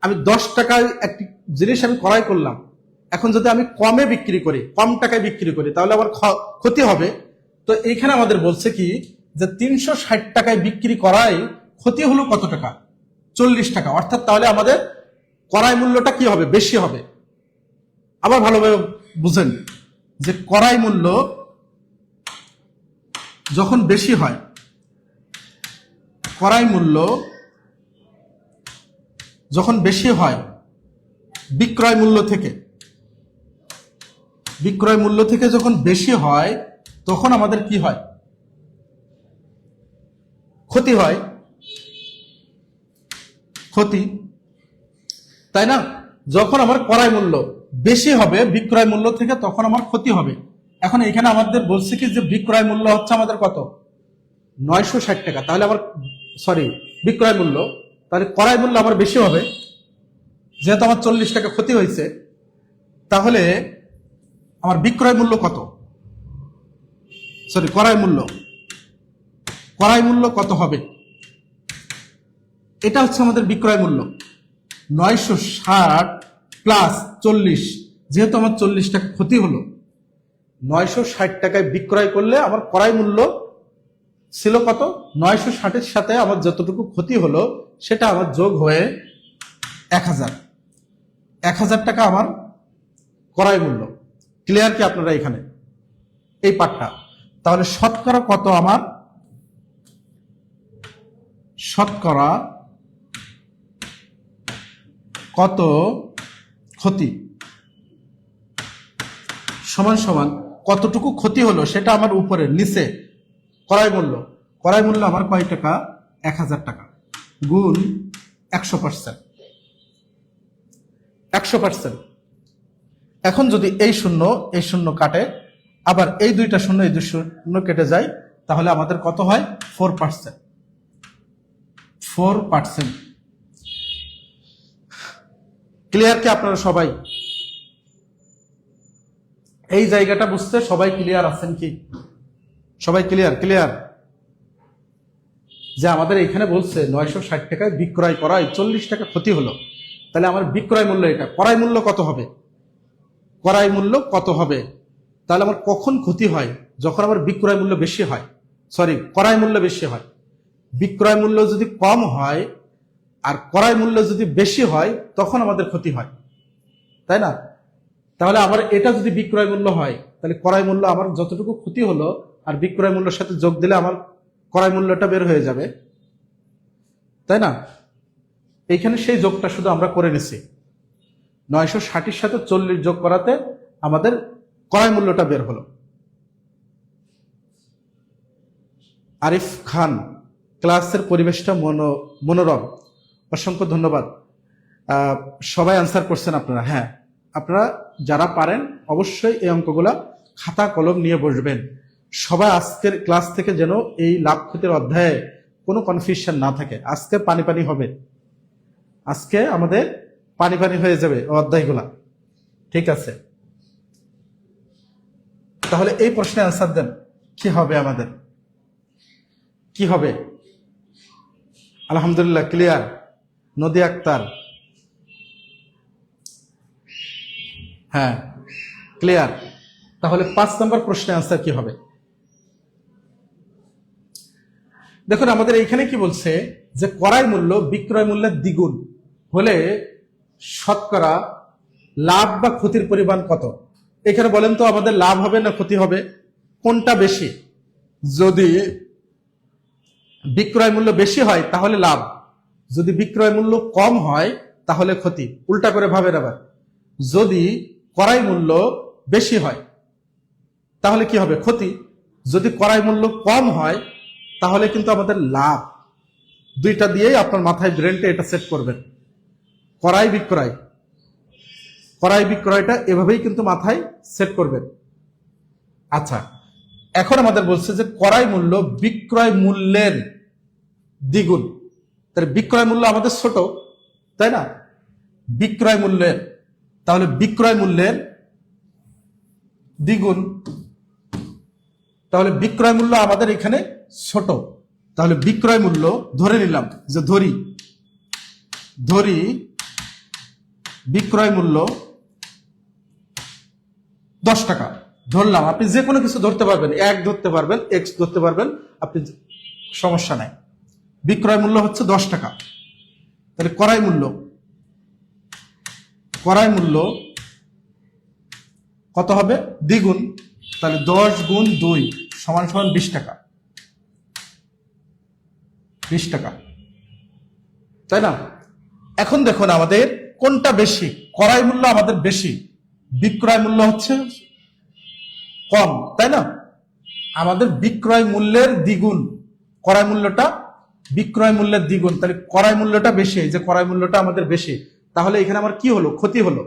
আমি 10 টাকায় একটি জিনিস আমি ক্রয় করলাম, এখন যদি আমি কম টাকায় বিক্রি করি তাহলে আমার ক্ষতি হবে। তো এইখানে আমাদের বলছে কি, যে 360 টাকায় বিক্রি করায় ক্ষতি হলো কত টাকা? 40 টাকা। অর্থাৎ তাহলে আমাদের ক্রয় মূল্যটা কি হবে? বেশি হবে। আবার ভালোভাবে বুঝেন, যে ক্রয় মূল্য যখন বেশি হয়, বিক্রয় মূল্য থেকে যখন বেশি হয়, তখন আমাদের কি হয়? ক্ষতি হয়। তাই না? যখন আমার ক্রয় মূল্য বেশি হবে বিক্রয় মূল্য থেকে, তখন আমার ক্ষতি হবে। এখন এখানে আমাদের বলছে কি, যে বিক্রয় মূল্য হচ্ছে আমাদের কত? 960 টাকা। তাহলে আমার বিক্রয় মূল্য, তাহলে ক্রয় মূল্য আমার বেশি হবে, যেহেতু আমার 40 টাকা ক্ষতি হয়েছে। তাহলে আমার বিক্রয় মূল্য কত? ক্রয় মূল্য কত হবে? এটা হচ্ছে আমাদের বিক্রয় মূল্য 960 প্লাস 40। যেহেতু আমার 40 টাকা ক্ষতি হলো, 960 টাকায় বিক্রয় করলে আমার ক্রয় মূল্য ছিল কত? 960-এর সাথে আমার যতটুকু ক্ষতি হলো সেটা আমার যোগ হয়ে 1000 টাকা আমার ক্রয় মূল্য। ক্লিয়ার কি আপনারা এখানে এই পার্টটা? তাহলে শতকরা কত আমার? শতকরা কত ক্ষতি সমান সমান কতটুকু ক্ষতি হলো সেটা আমার উপরে, নিচে ক্রয় মূল্য আমার কয় টাকা? 1000 টাকা গুণ 100%। এখন যদি এই শূন্য কাটে, আবার এই 2টা শূন্য কেটে যায়, তাহলে আমাদের কত হয়? 4%। ক্লিয়ার কি আপনারা সবাই? এই জায়গাটা বুঝতে সবাই ক্লিয়ার আছেন কি? সবাই ক্লিয়ার? যে আমাদের এখানে বলছে 960 টাকায় বিক্রয় করায় 40 টাকা ক্ষতি হলো, তাহলে আমার বিক্রয় মূল্য এটা, ক্রয় মূল্য কত হবে? তাহলে আমার কখন ক্ষতি হয়? যখন আমার বিক্রয় মূল্য বেশি হয়। বিক্রয় মূল্য যদি কম হয় আর ক্রয় মূল্য যদি বেশি হয় তখন আমাদের ক্ষতি হয়, তাই না? তাহলে আমার এটা যদি বিক্রয় মূল্য হয়, তাহলে ক্রয় মূল্য আমার যতটুকু ক্ষতি হলো আর বিক্রয় মূল্যের সাথে যোগ দিলে আমার ক্রয় মূল্যটা বের হয়ে যাবে, তাই না? এইখানে সেই যোগটা শুধু আমরা করে নিছি। 960-এর সাথে 40 যোগ করাতে আমাদের ক্রয় মূল্যটা বের হলো। আরিফ খান, ক্লাসের পরিবেশটা মনোরম, অসংখ্য ধন্যবাদ। সবাই আনসার করছেন আপনারা। হ্যাঁ, আপনারা যারা পারেন অবশ্যই এই অঙ্কগুলা খাতা কলম নিয়ে বসবেন। সবাই আজকের ক্লাস থেকে যেন এই লাভ ক্ষতির অধ্যায়ে কোনো কনফিউশন না থাকে। আজকে পানি পানি হবে, আজকে আমাদের পানি পানি হয়ে যাবে অধ্যায়গুলা, ঠিক আছে? তাহলে এই প্রশ্নে আনসার দেন, কি হবে আমাদের, কি হবে? আলহামদুলিল্লাহ, ক্লিয়ার। নদী আক্তার, হ্যাঁ ক্লিয়ার। তাহলে 5 নম্বর প্রশ্নে আনসার কি হবে? দেখুন আমাদের এইখানে কি বলছে যে ক্রয় মূল্য বিক্রয় মূল্যের দ্বিগুণ হলে শতকরা লাভ বা ক্ষতির পরিমাণ কত? এখানে বলেন তো আমাদের লাভ হবে না ক্ষতি হবে, কোনটা বেশি? যদি বিক্রয় মূল্য বেশি হয় তাহলে লাভ, যদি বিক্রয় মূল্য কম হয় তাহলে ক্ষতি। উল্টা করে ভাবেন আবার, যদি ক্রয় মূল্য বেশি হয় তাহলে কি হবে? ক্ষতি। যদি ক্রয় মূল্য কম হয় তাহলে কিন্তু আমাদের লাভ। দুইটা দিয়েই আপনার মাথায় ব্রেনটা এটা সেট করবেন। ক্রয় বিক্রয়, ক্রয় বিক্রয়টা এভাবেই কিন্তু মাথায় সেট করবেন। আচ্ছা, এখন আমাদের বলছে যে ক্রয় মূল্য বিক্রয় মূল্যের দ্বিগুণ। তাহলে বিক্রয় মূল্য আমাদের ছোট, তাই না? বিক্রয় মূল্যের, তাহলে বিক্রয় মূল্যের দ্বিগুণ, তাহলে বিক্রয় মূল্য আমাদের এখানে ছোট। তাহলে বিক্রয় মূল্য ধরে নিলাম যে ধরি বিক্রয় মূল্য 10 টাকা ধরলাম। আপনি যে কোনো কিছু ধরতে পারবেন, 1 ধরতে পারবেন, x ধরতে পারবেন, আপনি সমস্যা নাই। বিক্রয় মূল্য হচ্ছে 10 টাকা। তাহলে ক্রয় মূল্য কত হবে? দ্বিগুণ। তাহলে 10 গুণ 2 সমান সমান 20 টাকা, 20 টাকা, তাই না? এখন দেখুন আমাদের কোনটা বেশি? ক্রয় মূল্য আমাদের বেশি, বিক্রয় মূল্য হচ্ছে কম, তাই না? আমাদের বিক্রয় মূল্যের দ্বিগুণ, ক্রয় মূল্যটা বিক্রয় মূল্যের দ্বিগুণ, তাহলে ক্রয় মূল্যটা বেশি, যে ক্রয় মূল্যটা আমাদের বেশি। তাহলে এখানে আমার কি হলো? ক্ষতি হলো।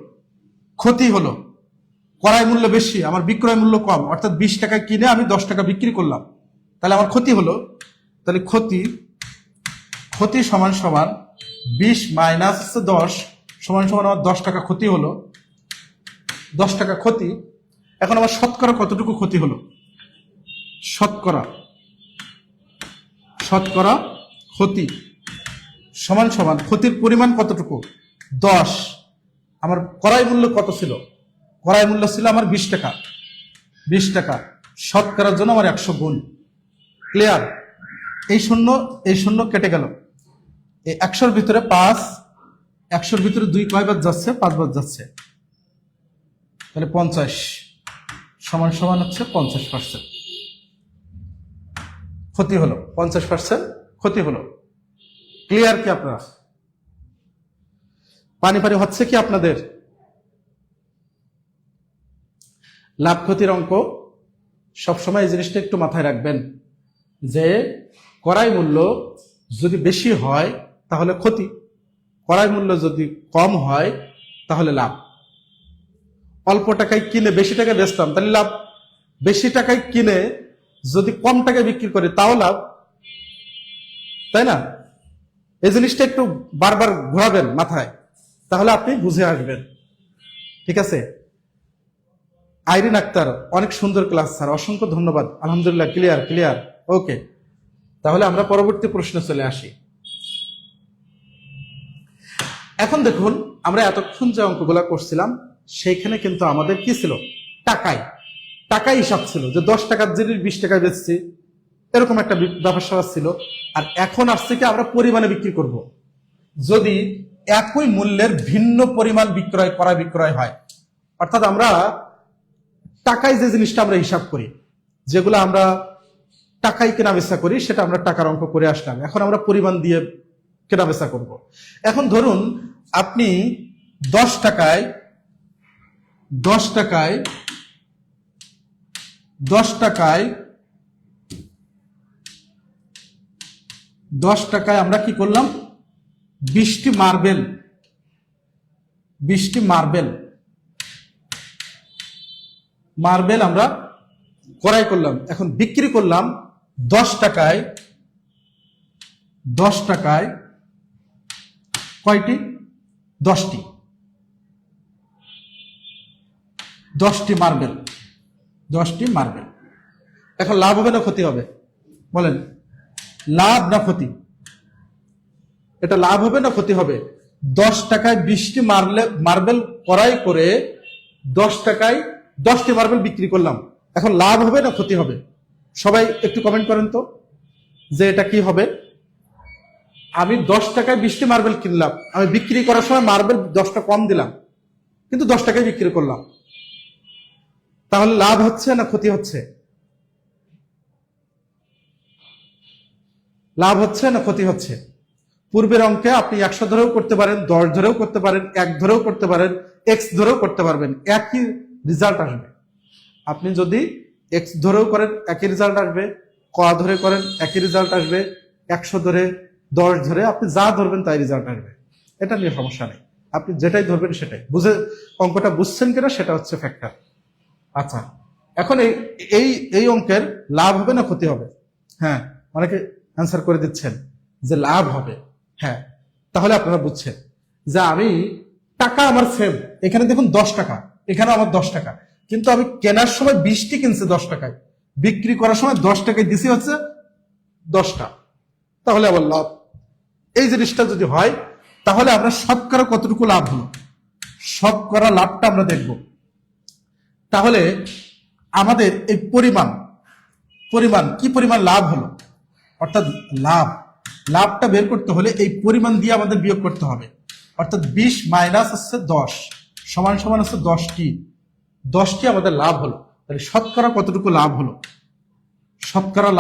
ক্ষতি হলো, ক্রয় মূল্য বেশি, আমার বিক্রয় মূল্য কম, অর্থাৎ 20 টাকায় কিনে আমি 10 টাকা বিক্রি করলাম, তাহলে আমার ক্ষতি হলো। তাহলে ক্ষতি সমান সমান 20 মাইনাস 10 সমান সমান আমার 10 টাকা ক্ষতি হলো, 10 টাকা ক্ষতি। এখন আমার শতকরা কতটুকু ক্ষতি হলো? শতকরা ক্ষতি সমান সমান ক্ষতির পরিমাণ কতটুকু? 10। আমার ক্রয় মূল্য কত ছিল? ক্রয় মূল্য ছিল আমার 20 টাকা। 20 টাকা শতকরার জন্য আমার 100 গুণ। ক্লিয়ার? এই শূন্য কেটে গেল। এই 100-র ভিতরে 5, 100-র ভিতরে 2 কয়বার যাচ্ছে? 5 বার যাচ্ছে। তাহলে 50 সমান সমান হচ্ছে 50% ক্ষতি হলো, 50% ক্ষতি হলো। ক্লিয়ার কি আপনারা? পানি পানি হচ্ছে কি আপনাদের? লাভ ক্ষতির অঙ্ক সবসময় এই জিনিসটা একটু মাথায় রাখবেন যে ক্রয় মূল্য যদি বেশি হয় তাহলে ক্ষতি, ক্রয় মূল্য যদি কম হয় তাহলে লাভ। অল্প টাকায় কিনে বেশি টাকায় বেচতাম তাহলে লাভ, বেশি টাকায় কিনে যদি কম টাকায় বিক্রি করে তাও লাভ, তাই না? এই জিনিসটা একটু বারবার ঘোরাবেন মাথায়, তাহলে আপনি বুঝে আসবেন। ঠিক আছে? আইরিন আক্তার, অনেক সুন্দর ক্লাস স্যার, অসংখ্য ধন্যবাদ। আলহামদুলিল্লাহ, ক্লিয়ার। ওকে, তাহলে আমরা পরবর্তী প্রশ্নে চলে আসি। এখন দেখুন আমরা এতক্ষণ যে অঙ্কগুলা করছিলাম সেইখানে কিন্তু আমাদের কি ছিল? টাকায় হিসাব ছিল, যে 10 টাকার জিনিস 20 টাকায় বেচছি, এরকম একটা ব্যাপার স্যাপার ছিল। আর এখন আসছে কি আমরা পরিমাণে বিক্রি করব, যদি একই মূল্যের ভিন্ন পরিমাণ ক্রয় বিক্রয় হয়। অর্থাৎ আমরা টাকায় যে জিনিসটা আমরা হিসাব করি, যেগুলো আমরা টাকায় কেনা বেচা করি, সেটা আমরা টাকার অঙ্ক করে আসলাম। এখন আমরা পরিমাণ দিয়ে কেনা বেচা করব। এখন ধরুন আপনি 10 টাকায় 10 টাকায় 10 টাকায় 10 টাকায় আমরা কি করলাম, 20টি মার্বেল আমরা ক্রয় করলাম। এখন বিক্রি করলাম 10 টাকায় কয়টি? 10টি মার্বেল। এখন লাভ হবে না ক্ষতি হবে? বলেন, লাভ না ক্ষতি? এটা লাভ হবে না ক্ষতি হবে? 10 টাকায় 20টি মার্বেল ক্রয় করে 10 টাকায় 10টি মার্বেল বিক্রি করলাম। এখন লাভ হবে না ক্ষতি হবে? সবাই একটু কমেন্ট করেন তো যে এটা কি হবে। আমি 10 টাকায় 20টি মার্বেল কিনলাম, আমি বিক্রি করার সময় মার্বেল 10টা কম দিলাম, কিন্তু 10 টাকায় বিক্রি করলাম। তাহলে লাভ হচ্ছে না ক্ষতি হচ্ছে? লাভ হচ্ছে না ক্ষতি হচ্ছে? পূর্বের অঙ্কে আপনি 100 ধরেও করতে পারেন, 10 ধরেও করতে পারেন, 1 ধরেও করতে পারেন, x ধরেও করতে পারবেন, একই রেজাল্ট আসবে। আপনি যদি x ধরেও করেন একই রেজাল্ট আসবে, ক ধরে করেন একই রেজাল্ট আসবে, 100 ধরে 10 ধরে আপনি যা ধরবেন তাই রেজাল্ট আসবে। এটা নিয়ে সমস্যা নেই, আপনি যেটাই ধরবেন সেটাই। অঙ্কটা বুঝছেন কিনা সেটা হচ্ছে ফ্যাক্টর। আচ্ছা, এখন এই অঙ্কের লাভ হবে না ক্ষতি হবে? হ্যাঁ, অনেকে অ্যান্সার করে দিচ্ছেন যে লাভ হবে। হ্যাঁ, তাহলে আপনারা বুঝছেন যে আমি টাকা আমার সেম, এখানে দেখুন 10 টাকা, এখানে আমার 10 টাকা, কিন্তু আমি কেনার সময় 20টি কিনছি 10 টাকায়, বিক্রি করার সময় 10 টাকায় দিছি হচ্ছে 10টা, তাহলে আবার লাভ। এই জিনিসটা যদি হয় তাহলে আমরা শতকরা কতটুকু লাভ হলো, শতকরা লাভটা আমরা দেখব। তাহলে আমাদের এই পরিমাণ কি পরিমাণ লাভ হলো, অর্থাৎ লাভটা বের করতে হলে এই পরিমাণ দিয়ে আমাদের বিয়োগ করতে হবে। অর্থাৎ 20 মাইনাস হচ্ছে 10 সমান হচ্ছে 10টি আমাদের লাভ হলো। তাহলে শতকরা কতটুকু লাভ হলো? শতকরা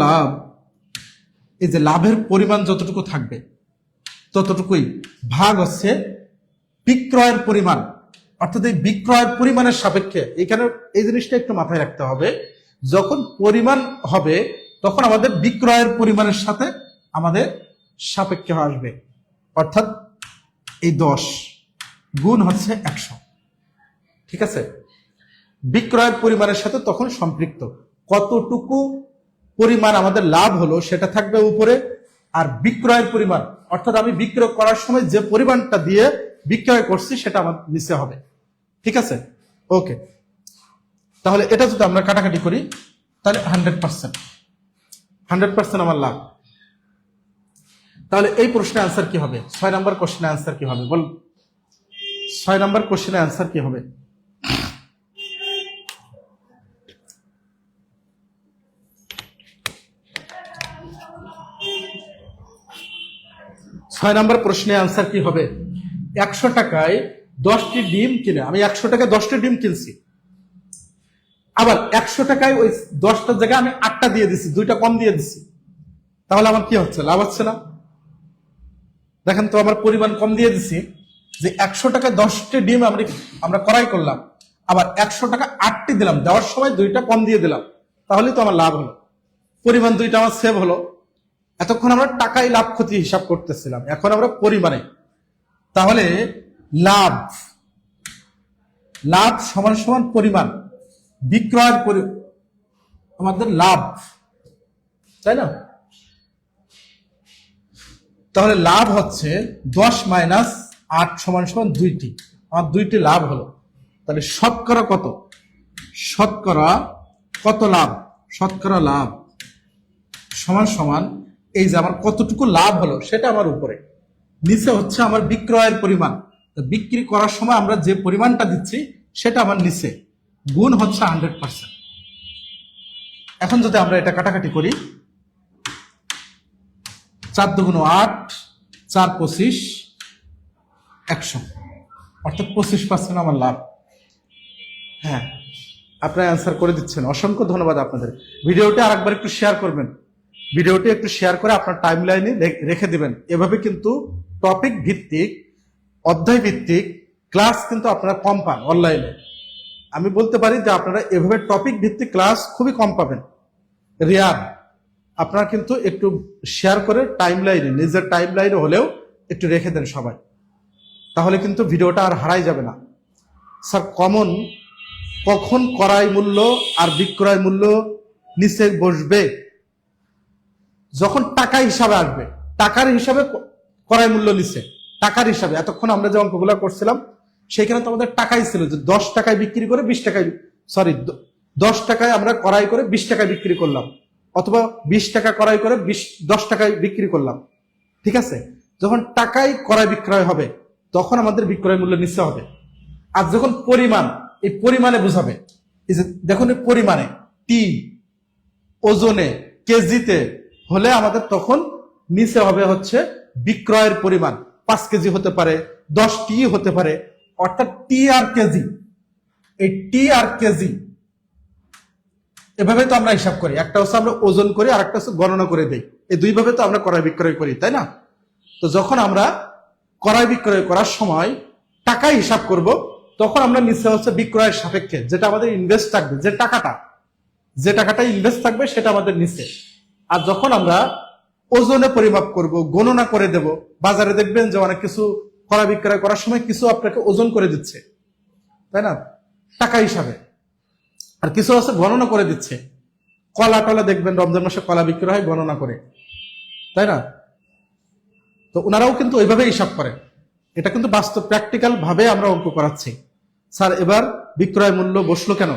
লাভ এই যে লাভের পরিমাণ যতটুকু থাকবে ততটুকুই ভাগ হচ্ছে বিক্রয়ের পরিমাণ। অর্থাৎ এই বিক্রয়ের পরিমাণের সাপেক্ষে, এখানে এই জিনিসটা একটু মাথায় রাখতে হবে, যখন পরিমাণ হবে তখন আমাদের বিক্রয়ের পরিমাণের সাথে আমাদের সাপেক্ষে আসবে। অর্থাৎ এই 10 গুণ হচ্ছে 100, ঠিক আছে? বিক্রয়ের পরিমাণের সাথে তখন সম্পৃক্ত কতটুকু পরিমাণ আমাদের লাভ হলো সেটা থাকবে উপরে, আর বিক্রয়ের পরিমাণ অর্থাৎ আমি বিক্রয় করার সময় যে পরিমাণটা দিয়ে বিক্রয় করছি সেটা আমার নিচে হবে, ঠিক আছে? ওকে, তাহলে এটা যদি আমরা কাটাকাটি করি তাহলে 100% আমার লাভ। তাহলে এই প্রশ্নের আনসার কি হবে? 6 নম্বর কোশ্চেনের আনসার কি হবে? বল, 6 নম্বর কোশ্চেনের আনসার কি হবে? ছয় নম্বর প্রশ্নের আনসার কি হবে? 100 টাকায় 10টি ডিম কিনে, আমি 100 টাকায় 10টি ডিম কিনছি, আবার 100 টাকায় ওই 10টার জায়গায় আমি 8টা দিয়ে দিচ্ছি, 2টা কম দিয়ে দিচ্ছি, তাহলে আমার কি হচ্ছে? লাভ হচ্ছে না? দেখেন তো, আমার পরিমাণ কম দিয়ে দিচ্ছি, যে 100 টাকায় 10টি ডিম আমরা ক্রয় করলাম, আবার 100 টাকা 8টি দিলাম, দেওয়ার সময় 2টা কম দিয়ে দিলাম, তাহলে তো আমার লাভ হলো, পরিমাণ 2টা আমার সেভ হলো। এতক্ষণ আমরা টাকায় লাভ ক্ষতি হিসাব করতেছিলাম, এখন আমরা পরিমাণে। তাহলে লাভ সমান পরিমাণ, বিক্রয়ের আমাদের লাভ, তাই না? তাহলে লাভ হচ্ছে 10 মাইনাস 8 সমান 2টি, আমার 2টি লাভ হলো। তাহলে শতকরা লাভ, শতকরা লাভ সমান এই যে আমার কতটুকু লাভ হলো সেটা আমার উপরে, নিচে হচ্ছে আমার বিক্রয়ের পরিমাণ, বিক্রি করার সময় আমরা যে পরিমাণটা দিচ্ছি সেটা আমার নিচে, গুণ হচ্ছে 100%। এখন যদি আমরা এটা কাটাকাটি করি 4 দুগুণ 8, 4 25, 100, অর্থাৎ 25% আমার লাভ। হ্যাঁ, আপনারা অ্যান্সার করে দিচ্ছেন, অসংখ্য ধন্যবাদ আপনাদের। ভিডিওটি আরেকবার একটু শেয়ার করবেন, ভিডিওটি একটু শেয়ার করে আপনার টাইম লাইনে রেখে দিবেন। এভাবে কিন্তু টপিক ভিত্তিক, অধ্যায় ভিত্তিক ক্লাস কিন্তু আপনারা কম পান অনলাইনে। আমি বলতে পারি যে আপনারা এভাবে টপিক ভিত্তিক ক্লাস খুবই কম পাবেন, রেয়ার। আপনারা কিন্তু একটু শেয়ার করে টাইম লাইনে, নিজের টাইম লাইনে হলেও একটু রেখে দেন সবাই, তাহলে কিন্তু ভিডিওটা আর হারাই যাবে না। স্যার কমন কখন ক্রয় মূল্য আর বিক্রয় মূল্য নিচে বসবে? যখন টাকা হিসাবে আসবে, টাকার হিসাবে ক্রয় মূল্য নিচে, টাকার হিসাবে। এতক্ষণ আমরা যে অঙ্কগুলো করছিলাম সেখানে তো আমাদের টাকাই ছিল যে 10 টাকায় বিক্রি করে 20 টাকায়, সরি 10 টাকায় আমরা ক্রয় করে 20 টাকায় বিক্রি করলাম, অথবা 20 টাকা ক্রয় করে 10 টাকায় বিক্রি করলাম। ঠিক আছে, যখন টাকায় ক্রয় বিক্রয় হবে তখন আমাদের বিক্রয় মূল্য নিচে হবে। আর যখন পরিমাণ, এই পরিমাণে বুঝাবে, এই যে দেখুন এই পরিমাণে, টি ওজনে, কেজিতে হলে আমাদের তখন নিচে হবে হচ্ছে বিক্রয়ের পরিমাণ। 5 কেজি হতে পারে, 10 টি হতে পারে, অর্থাৎ টি আর কেজি। এই টি আর কেজি এভাবে তো আমরা হিসাব করি, একটা হচ্ছে আমরা ওজন করি আর একটা হচ্ছে গণনা করে দেই। এই দুইভাবে তো আমরা ক্রয় বিক্রয় করি, তাই না? তো যখন আমরা ক্রয় বিক্রয় করার সময় টাকায় হিসাব করব, তখন আমরা নিচে হচ্ছে বিক্রয়ের সাপেক্ষে যেটা আমাদের ইনভেস্ট থাকবে, যে টাকাটা ইনভেস্ট থাকবে সেটা আমাদের নিচে। আর যখন আমরা ওজনে পরিমাপ করব, গণনা করে দেব, বাজারে দেখবেন যে অনেক কিছু ক্রয় বিক্রয় করার সময় কিছু আপনাকে ওজন করে দিচ্ছে, তাই না, টাকা হিসাবে, আর কিছু আছে গণনা করে দিচ্ছে। কলা টলা দেখবেন রমজান মাসে কলা বিক্রি হয় গণনা করে, তাই না? তো ওনারাও কিন্তু ওইভাবে হিসাব করে। এটা কিন্তু বাস্তব, প্র্যাকটিক্যাল ভাবে আমরা অঙ্ক করাচ্ছি। স্যার এবার বিক্রয় মূল্য বসলো কেন?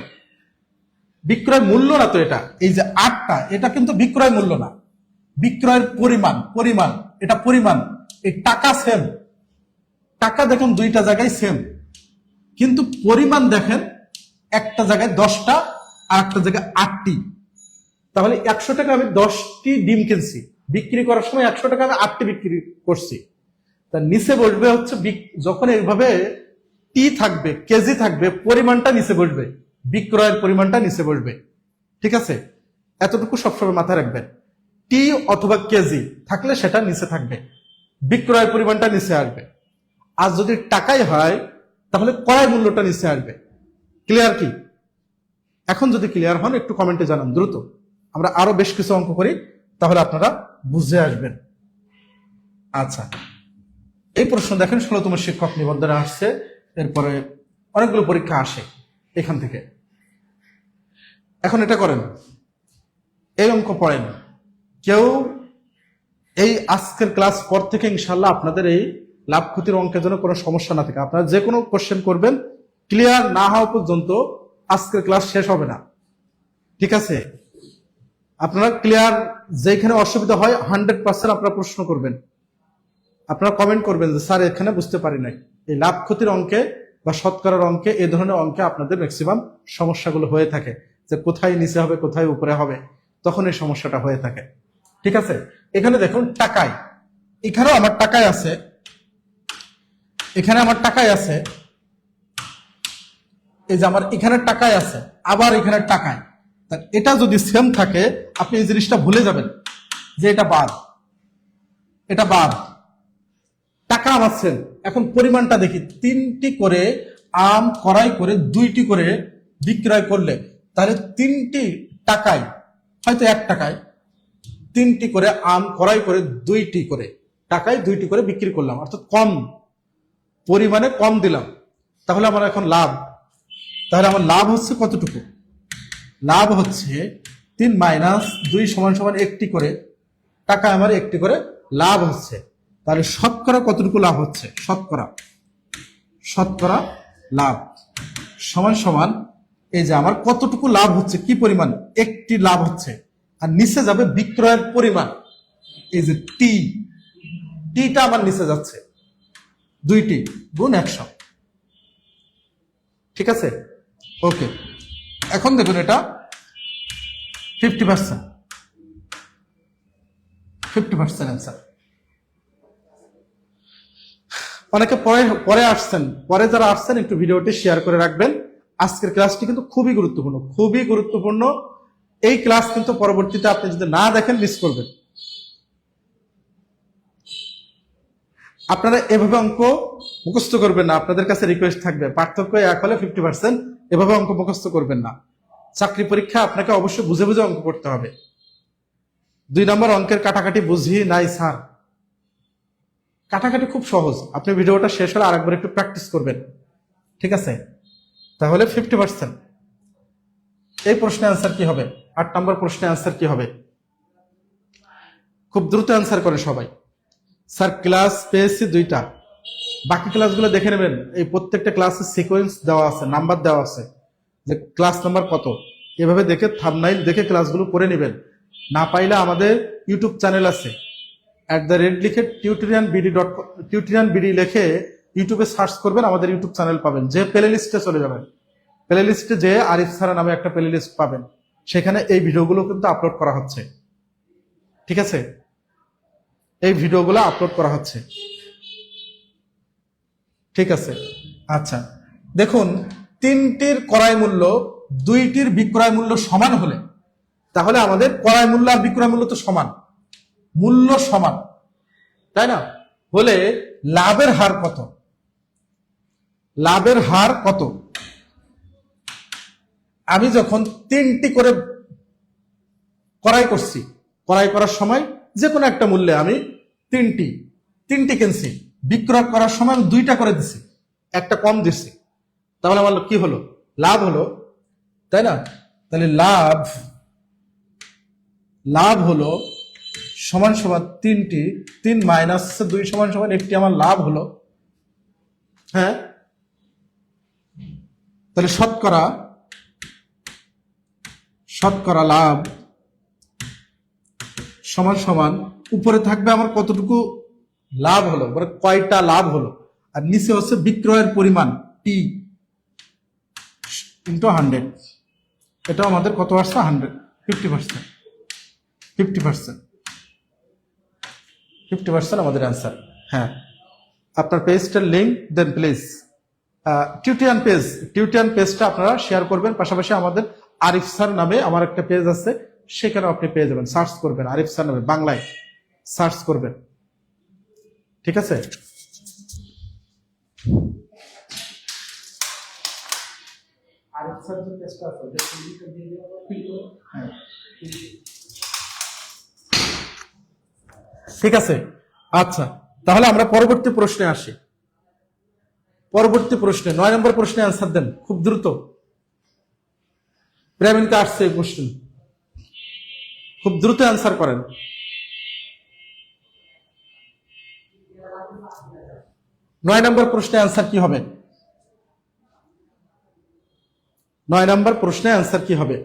বিক্রয় মূল্য না তো এটা, এই যে 8টা, এটা কিন্তু বিক্রয় মূল্য না, বিক্রয়ের পরিমাণ, এটা পরিমাণ। এই টাকা সেম, টাকা দেখুন দুইটা জায়গায় সেম, কিন্তু পরিমাণ দেখেন একটা জায়গায় 10টা আর একটা জায়গায় 8টি। তাহলে 100 টাকা আমি 10টি ডিম কিনছি, বিক্রি করার সময় 100 টাকা আমি 8টি বিক্রি করছি। তার নিচে বসবে হচ্ছে যখন এইভাবে টি থাকবে, কেজি থাকবে, পরিমাণটা নিচে বসবে, বিক্রয়ের পরিমাণটা নিচে বসবে। ঠিক আছে, এতটুকু সবসময় মাথায় রাখবেন। টি অথবা কেজি থাকলে সেটা নিচে থাকবে, বিক্রয়ের পরিমাণটা নিচে আসবে। আর যদি টাকাই হয় তাহলে ক্রয় মূল্যটা নিচে আসবে। ক্লিয়ার কি? এখন যদি ক্লিয়ার হন একটু কমেন্টে জানান দ্রুত, আমরা আরো বেশ কিছু অঙ্ক করি, তাহলে আপনারা বুঝে আসবেন। আচ্ছা, এই প্রশ্ন দেখেন, 16তম শিক্ষক নিবন্ধনে আসছে, এরপরে অনেকগুলো পরীক্ষা আসে এখান থেকে। এখন এটা করেন, এই অঙ্ক পড়েন কেউ। এই আজকের ক্লাস পর থেকে ইনশাল্লাহ আপনাদের এই লাভ ক্ষতির অঙ্কের জন্য কোনো সমস্যা না থাকে, আপনারা যে কোনো কোশ্চেন করবেন, ক্লিয়ার না হওয়া পর্যন্ত আজকের ক্লাস শেষ হবে না। ঠিক আছে, আপনারা ক্লিয়ার, যেখানে অসুবিধা হয় 100% আপনারা প্রশ্ন করবেন, আপনারা কমেন্ট করবেন যে স্যার এখানে বুঝতে পারি নাই। এই লাভ ক্ষতির অঙ্কে বা শতকরার অঙ্কে, এই ধরনের অঙ্কে আপনাদের ম্যাক্সিমাম সমস্যাগুলো হয়ে থাকে, যে কোথায় নিচে হবে কোথায় উপরে হবে, তখন এই সমস্যাটা হয়ে থাকে। ঠিক আছে, এখানে দেখুন টাকায়, এখানেও আমার টাকায় আছে, এখানে আমার টাকায় আছে, এই যে আমার এখানে টাকায় আছে, আবার এখানে টাকায়। এটা যদি সেম থাকে আপনি এই জিনিসটা ভুলে যাবেন যে এটা বাদ, এটা বাদ, টাকা আমার সেম। এখন পরিমাণটা দেখি, 3টি করে আম ক্রয় করে 2টি করে বিক্রয় করলে, তাহলে 3টি টাকায়, হয়তো 1 টাকায় 3টি করে আম ক্রয় করে 2টি করে টাকায় 2টি করে বিক্রি করলাম, অর্থাৎ কম পরিমাণে কম দিলাম। তাহলে আমার এখন লাভ, তাহলে আমার লাভ হচ্ছে কতটুকু? লাভ হচ্ছে 3 - 2 = 1টি করে টাকা, আমার 1টি করে লাভ হচ্ছে। তাহলে শতকরা কতটুকু লাভ হচ্ছে? শতকরা লাভ সমান এই যে আমার কতটুকু লাভ হচ্ছে, কি পরিমাণ, 1টি লাভ হচ্ছে। আর নিচে যাবে বিক্রয়ের পরিমাণ, এই যে টিটা আমার নিচে যাচ্ছে, 2টি গুণ 100। ঠিক আছে, ওকে। এখন দেখুন এটা 50% অ্যান্সার। অনেকে পরে পরে আসছেন, পরে যারা আসছেন একটু ভিডিওটি শেয়ার করে রাখবেন। আজকের ক্লাসটি কিন্তু খুবই গুরুত্বপূর্ণ, খুবই গুরুত্বপূর্ণ। এই ক্লাস কিন্তু পরবর্তীতে আপনি যদি না দেখেন মিস করবেন। আপনারা এভাবে অঙ্ক মুখস্থ করবেন না, আপনাদের কাছে রিকোয়েস্ট থাকবে, পার্থক্য এক হলে 50%, এভাবে অঙ্ক মুখস্থ করবেন না। চাকরি পরীক্ষা আপনাকে অবশ্যই বুঝে বুঝে অঙ্ক করতে হবে। 2 নম্বর অঙ্কের কাটাকাটি বুঝি নাই স্যার। কাটাকাটি খুব সহজ, আপনি ভিডিওটা শেষ হলে আরেকবার একটু প্র্যাকটিস করবেন, ঠিক আছে? তাহলে 50%। এই প্রশ্নের অ্যান্সার কি হবে? 8 নম্বর প্রশ্নের অ্যান্সার কি হবে? খুব দ্রুত অ্যান্সার করে সবাই। স্যার ক্লাস পেয়েছি 2টা, বাকি ক্লাসগুলো দেখে নেবেন। এই প্রত্যেকটা ক্লাসের সিকোয়েন্স দেওয়া আছে, নাম্বার দেওয়া আছে, যে ক্লাস নাম্বার কত। এভাবে দেখে থাম্বনেইল দেখে ক্লাসগুলো করে নেবেন। না পাইলে আমাদের ইউটিউব চ্যানেল আছে, লিখে tutorianbd লিখে ইউটিউবে সার্চ করবেন, আমাদের ইউটিউব চ্যানেল পাবেন। যে প্লে লিস্টে চলে যাবেন, প্লে লিস্টে যে আরিফ স্যার নামে একটা প্লে লিস্ট পাবেন, সেখানে এই ভিডিওগুলো কিন্তু আপলোড করা হচ্ছে, ঠিক আছে? এই ভিডিওগুলো আপলোড করা হচ্ছে, ঠিক আছে? আচ্ছা, দেখুন 3টির ক্রয় মূল্য 2টির বিক্রয় মূল্য সমান হলে, তাহলে আমাদের ক্রয় মূল্য আর বিক্রয় মূল্য তো সমান, মূল্য সমান, তাই না? হলে লাভের হার কত? লাভের হার কত? আমি যখন 3টি করে ক্রয় করছি, ক্রয় করার সময় যে কোনো একটা মূল্যে আমি তিনটি কিনছি, বিক্রয় করার সময় আমি 2টা করে দিছি, একটা কম দিছি, তাহলে আমার কি হলো? লাভ হলো, তাই না? তাহলে লাভ হলো সমান সমান 3 মাইনাস 2 সমান সমান 1টি আমার লাভ হলো। হ্যাঁ, তাহলে শতকরা লাভ সমান সমান উপরে থাকবে আমার কতটুকু লাভ হলো, মানে কয়টা লাভ হলো, আর নিচে হচ্ছে বিক্রয়ের পরিমাণ টি ইন্টু 100। এটা আমাদের কত আসছে? 100, 50% আমাদের অ্যান্সার। হ্যাঁ, আপনার পেজটার লিঙ্ক দেন প্লিজ। টিউটিয়ান পেজটা আপনারা শেয়ার করবেন। পাশাপাশি আমাদের আরিফ স্যার নামে আমার একটা পেজ আছে, সেখানে আপনি পেয়ে যাবেন, সার্চ করবেন আরিফ স্যার নামে, বাংলায় সার্চ করবেন, ঠিক আছে? আরিফ স্যার যে পেজটা আছে, ঠিক আছে? আচ্ছা, তাহলে আমরা পরবর্তী প্রশ্নে আসি। পরবর্তী প্রশ্নে 9 নম্বর প্রশ্নে অ্যান্সার দেন খুব দ্রুত। প্রেমিনকা আসছে এই প্রশ্ন, খুব দ্রুত অ্যান্সার করেন। 9 নম্বর প্রশ্নে অ্যান্সার কি হবে? 9 নম্বর প্রশ্নে অ্যান্সার কি হবে?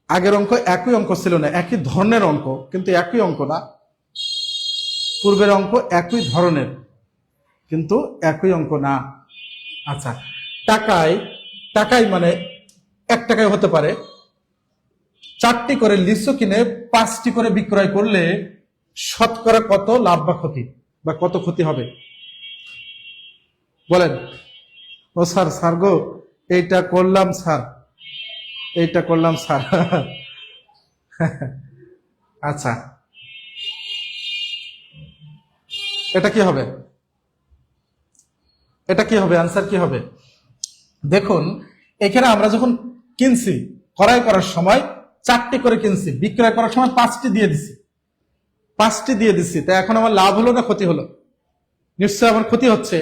আগের অঙ্ক একই অঙ্ক ছিল না, একই ধরনের অঙ্ক, কিন্তু একই অঙ্ক না। পূর্বের অঙ্ক একই ধরনের, কিন্তু একই অঙ্ক না। আচ্ছা, টাকায় মানে 1 টাকায় হতে পারে 4টি করে লিচু কিনে 5টি করে বিক্রয় করলে শতকরা কত লাভ বা ক্ষতি, বা কত ক্ষতি হবে বলেন? ও স্যার গো, এইটা করলাম স্যার। আচ্ছা, এটা কি হবে? আনসার কি হবে? দেখুন, এখানে আমরা যখন কিনছি, ক্রয় করার সময় 4টি করে কিনছি, বিক্রয় করার সময় 5টি দিয়ে দিছি। তাই এখন আমার লাভ হলো না ক্ষতি হলো? নিশ্চয় আমার ক্ষতি হচ্ছে।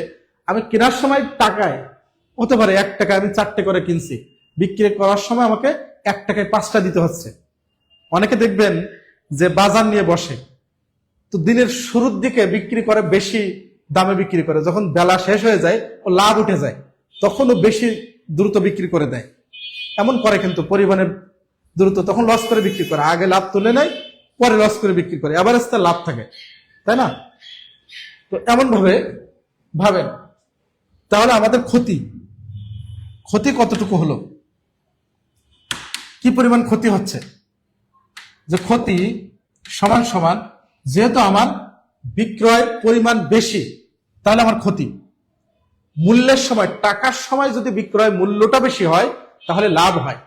আমি কেনার সময় টাকায় হতে পারে 1 টাকায় আমি 4টে করে কিনছি, বিক্রি করার সময় আমাকে 1 টাকায় 5টা দিতে হচ্ছে। অনেকে দেখবেন যে বাজার নিয়ে বসে, তো দিনের শুরুর দিকে বিক্রি করে, বেশি দামে বিক্রি করে, যখন বেলা শেষ হয়ে যায় ও লাভ উঠে যায়, তখন ও বেশি দ্রুত বিক্রি করে দেয়। এমন করে কিন্তু পরিমাণে দ্রুত, তখন লস করে বিক্রি করে, আগে লাভ তুলে নেয়, পরে লস করে বিক্রি করে, আবার তার লাভ থাকে, তাই না? তো এমন ভাবে ভাবেন, তাহলে আমাদের ক্ষতি কতটুকু হলো, কি পরিমাণ ক্ষতি হচ্ছে? যে ক্ষতি সমান সমান, যেহেতু আমার বিক্রয়ের পরিমাণ বেশি তাহলে আমার ক্ষতি। মূল্যের সময়, টাকার সময় যদি বিক্রয় মূল্যটা বেশি হয় তাহলে লাভ হয়,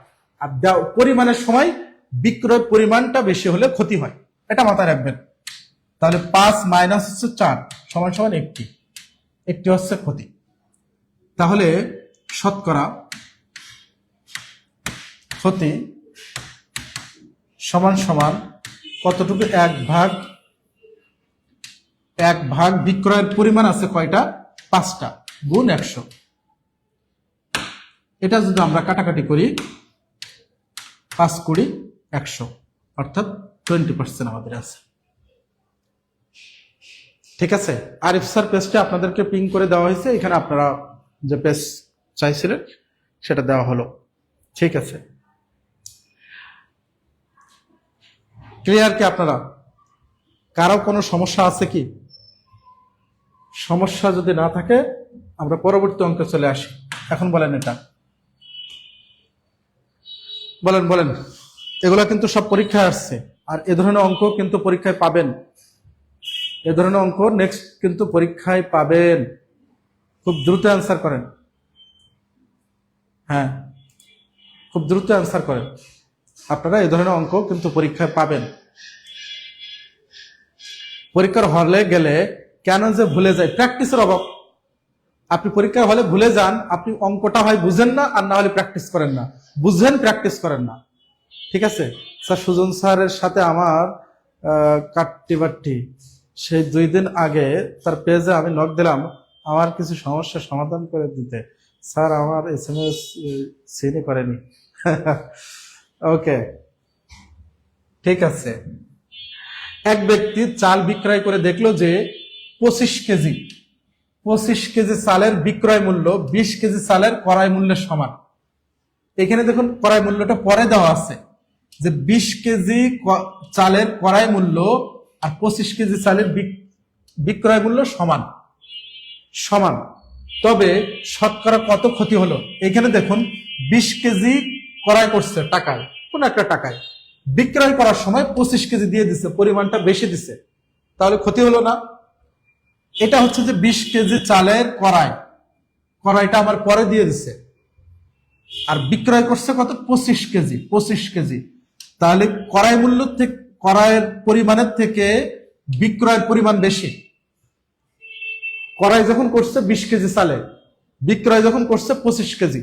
আর পরিমাণের সময় বিক্রয় পরিমাণটা বেশি হলে ক্ষতি হয়। এটা মাথায় রাখবেন। তাহলে 5 মাইনাস হচ্ছে 4 সমান সমান 1 হচ্ছে ক্ষতি। তাহলে শতকরা ক্ষতি সমান সমান কতটুকু? 1 ভাগ বিক্রয়ের পরিমাণ আছে কয়টা? 5টা গুণ 100। এটা যদি আমরা কাটাকাটি করি 5 20 100 অর্থাৎ 20% আমাদের আছে। ঠিক আছে, আরিফ স্যার পেজটা আপনাদেরকে পিং করে দেওয়া হয়েছে, এখানে আপনারা যে পেজ চাইছিলেন সেটা দেওয়া হলো। ঠিক আছে, ক্লিয়ার কি আপনারা? কারো কোনো সমস্যা আছে কি? সমস্যা যদি না থাকে আমরা পরবর্তী অঙ্কে চলে আসি। এখন বলেন, এটা বলেন। এগুলা কিন্তু সব পরীক্ষায় আসছে, আর এ ধরনের অঙ্ক কিন্তু পরীক্ষায় পাবেন। এ ধরনের অঙ্ক নেক্সট কিন্তু পরীক্ষায় পাবেন। খুব দ্রুত অ্যান্সার করেন। হ্যাঁ, খুব দ্রুত অ্যান্সার করেন। আপনারা এ ধরনের অঙ্ক কিন্তু পরীক্ষায় পাবেন। পরীক্ষার হলে গেলে কেন যে ভুলে যায়? প্র্যাকটিসের অভাব। আপনি পরীক্ষার হলে ভুলে যান, আপনি অঙ্কটা হয় বুঝেন না, আর না হলে প্র্যাকটিস করেন না। বুঝেন, প্র্যাকটিস করেন না। ঠিক আছে স্যার, সুজন স্যারের সাথে আমার কাট্টি সেই 2 দিন আগে তার পেজে আমি নক দিলাম আমার কিছু সমস্যার সমাধান করে দিতে। স্যার আমার SMS সিনই করেনি। ওকে, ঠিক আছে। এক ব্যক্তি চাল বিক্রয় করে দেখলো যে 25 কেজি চালের বিক্রয় মূল্য 20 কেজি চালের ক্রয় মূল্যের সমান। এখানে দেখুন ক্রয় মূল্যটা পরে দেওয়া আছে যে 20 কেজি চালের ক্রয় মূল্য আর 25 কেজি চালের বিক্রয় মূল্য সমান। তবে শতকরা কত ক্ষতি হলো? এখানে দেখুন 20 কেজি ক্রয় করছে টাকায়, কোন একটা টাকায়, বিক্রয় করার সময় 25 কেজি দিয়ে দিছে, পরিমাণটা বেশি দিছে, তাহলে ক্ষতি হলো না? এটা হচ্ছে যে 20 কেজি চালের কড়াইটা আমার পরে দিয়ে দিছে, আর বিক্রয় করছে কত? 25 কেজি। তাহলে কড়াইয়ের পরিমাণের থেকে বিক্রয়ের পরিমাণ বেশি। কড়াই যখন করছে 20 কেজি চালে, বিক্রয় যখন করছে 25 কেজি,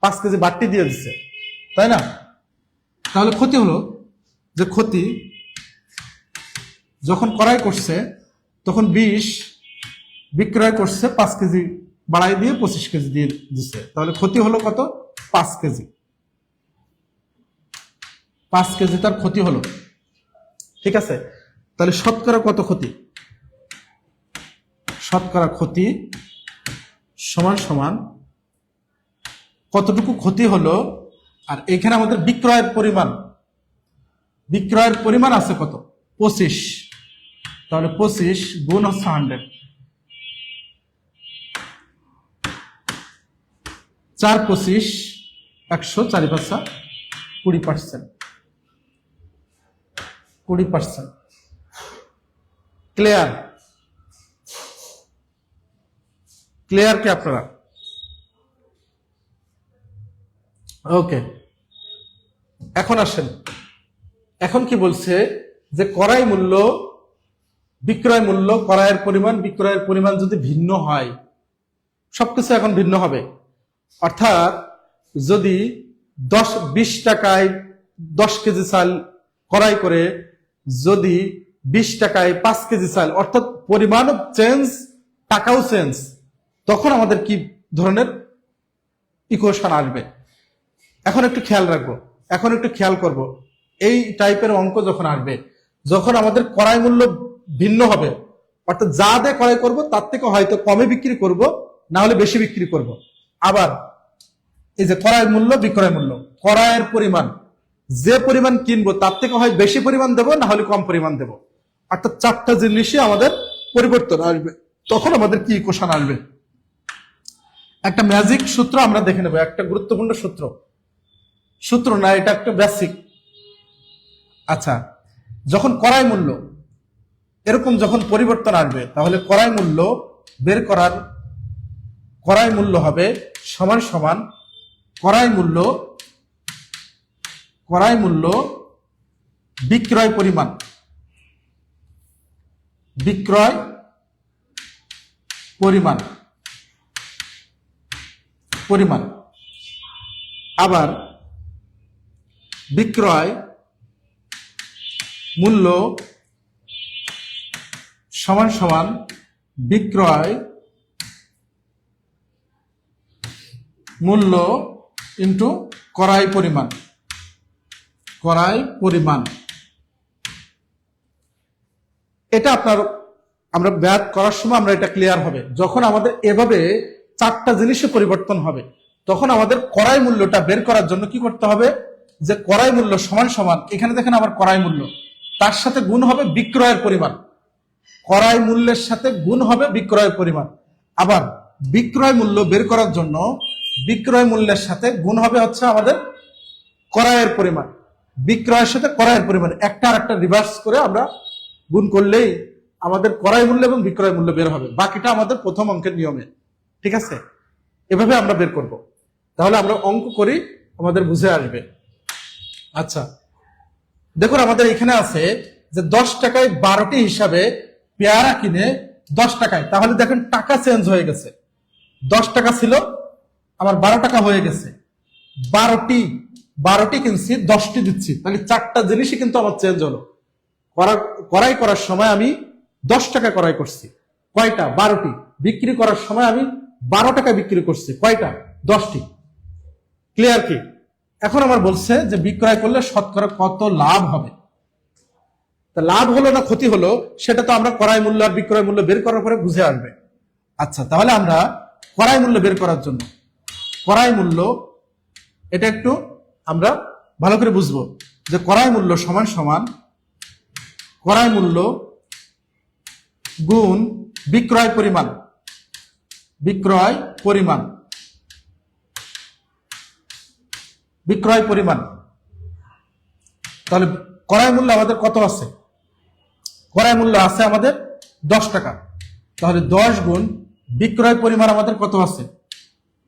5 কেজি বাড়তি দিয়ে দিচ্ছে, তাই না? তাহলে ক্ষতি হলো যে ক্ষতি যখন কড়াই করছে তখন 20 বিক্রয় করছে 5 কেজি বাড়াই দিয়ে 25 কেজি দিয়ে দিচ্ছে, তাহলে ক্ষতি হলো কত? 5 কেজি। 5 কেজি তার ক্ষতি হলো। ঠিক আছে, তাহলে শতকরা কত ক্ষতি? শতকরা ক্ষতি সমান কতটুকু ক্ষতি হলো, আর এখানে আমাদের বিক্রয়ের পরিমাণ আছে কত? 25। তাহলে 25 গুণ হচ্ছে 100, 4 25 100, 4 5 20%। ক্লিয়ার কি আপনারা? ওকে, এখন আসেন, এখন কি বলছে যে ক্রয় মূল্য বিক্রয় মূল্য বিক্রয়ের পরিমাণ যদি ভিন্ন হয়, সবকিছু এখন ভিন্ন হবে। অর্থাৎ যদি 20 টাকায় 10 কেজি চাল ক্রয় করে যদি 20 টাকায় 5 কেজি চাল, অর্থাৎ পরিমাণও চেঞ্জ, টাকাও চেঞ্জ, তখন আমাদের কি ধরনের ইকুয়েশন আসবে? এখন একটু খেয়াল করব। এই টাইপের অঙ্ক যখন আসবে, যখন আমাদের ক্রয় মূল্য ভিন্ন হবে, অর্থাৎ যা দিয়ে ক্রয় করব তার থেকে হয়তো কমে বিক্রি করব, না হলে বেশি বিক্রি করব। আবার এই যে ক্রয় মূল্য বিক্রয় মূল্য, ক্রয়ের পরিমাণ, যে পরিমাণ কিনবো তার থেকে হয় বেশি পরিমাণ দেবো, না হলে কম পরিমাণ দেবো, অর্থাৎ 4টা জিনিসই আমাদের পরিবর্তন আসবে। তখন আমাদের কি ইকুয়েশন আসবে? একটা ম্যাজিক সূত্র আমরা দেখে নেব, একটা গুরুত্বপূর্ণ সূত্র না, এটা একটা বেসিক। আচ্ছা, যখন ক্রয় মূল্য এরকম যখন পরিবর্তন আসবে তাহলে ক্রয় মূল্য বের করার ক্রয় মূল্য হবে সমান সমান ক্রয় মূল্য বিক্রয় পরিমাণ পরিমাণ আবার বিক্রয় মূল্য সমান সমান বিক্রয় মূল্য ইন্টু ক্রয় পরিমাণ এটা আমরা ব্যাধ করার সময় আমরা এটা ক্লিয়ার হবে যখন আমাদের এভাবে চারটা জিনিসে পরিবর্তন হবে তখন আমাদের ক্রয় মূল্যটা বের করার জন্য কি করতে হবে যে ক্রয় মূল্য সমান সমান এখানে দেখেন আবার ক্রয় মূল্য তার সাথে গুণ হবে বিক্রয়ের পরিমাণ ক্রয় মূল্যের সাথে গুণ হবে বিক্রয়ের পরিমাণ আবার বিক্রয় মূল্য বের করার জন্য বিক্রয় মূল্যের সাথে গুণ হবে হচ্ছে আমাদের ক্রয়ের পরিমাণ বিক্রয়ের সাথে ক্রয়ের পরিমাণ একটা আর একটা রিভার্স করে আমরা গুণ করলেই আমাদের ক্রয় মূল্য এবং বিক্রয় মূল্য বের হবে বাকিটা আমাদের প্রথম অঙ্কের নিয়মে ঠিক আছে এভাবে আমরা বের করব তাহলে আমরা অঙ্ক করি আমাদের বুঝে আসবে আচ্ছা দেখুন আমাদের এখানে আছে যে 10 টাকায় 12টি হিসাবে পেয়ারা কিনে 10 টাকায় তাহলে দেখেন টাকা চেঞ্জ হয়ে গেছে 10 টাকা ছিল আমার 12 টাকা হয়ে গেছে 12টি কিনছি 10টি দিচ্ছি তাহলে চারটা জিনিসই কিন্তু আমার চেঞ্জ হলো ক্রয় করার সময় আমি 10 টাকা ক্রয় করছি কয়টা 12টি বিক্রি করার সময় আমি 12 টাকা বিক্রি করছি কয়টা 10টি ক্লিয়ার কি এখন আমার বলছে যে বিক্রয় করলে শতকরা কত লাভ হবে তা লাভ হলো না ক্ষতি হলো সেটা তো আমরা ক্রয় মূল্য আর বিক্রয় মূল্য বের করার পরে বুঝে আসবে আচ্ছা তাহলে আমরা ক্রয় মূল্য বের করার জন্য ক্রয় মূল্য এটা একটু আমরা ভালো করে বুঝবো যে ক্রয় মূল্য সমান সমান ক্রয় মূল্য গুণ বিক্রয় পরিমাণ তাহলে ক্রয় মূল্য আমাদের কত আছে ক্রয় মূল্য আছে আমাদের 10 টাকা তাহলে 10 গুণ বিক্রয় পরিমাণ আমাদের কত আছে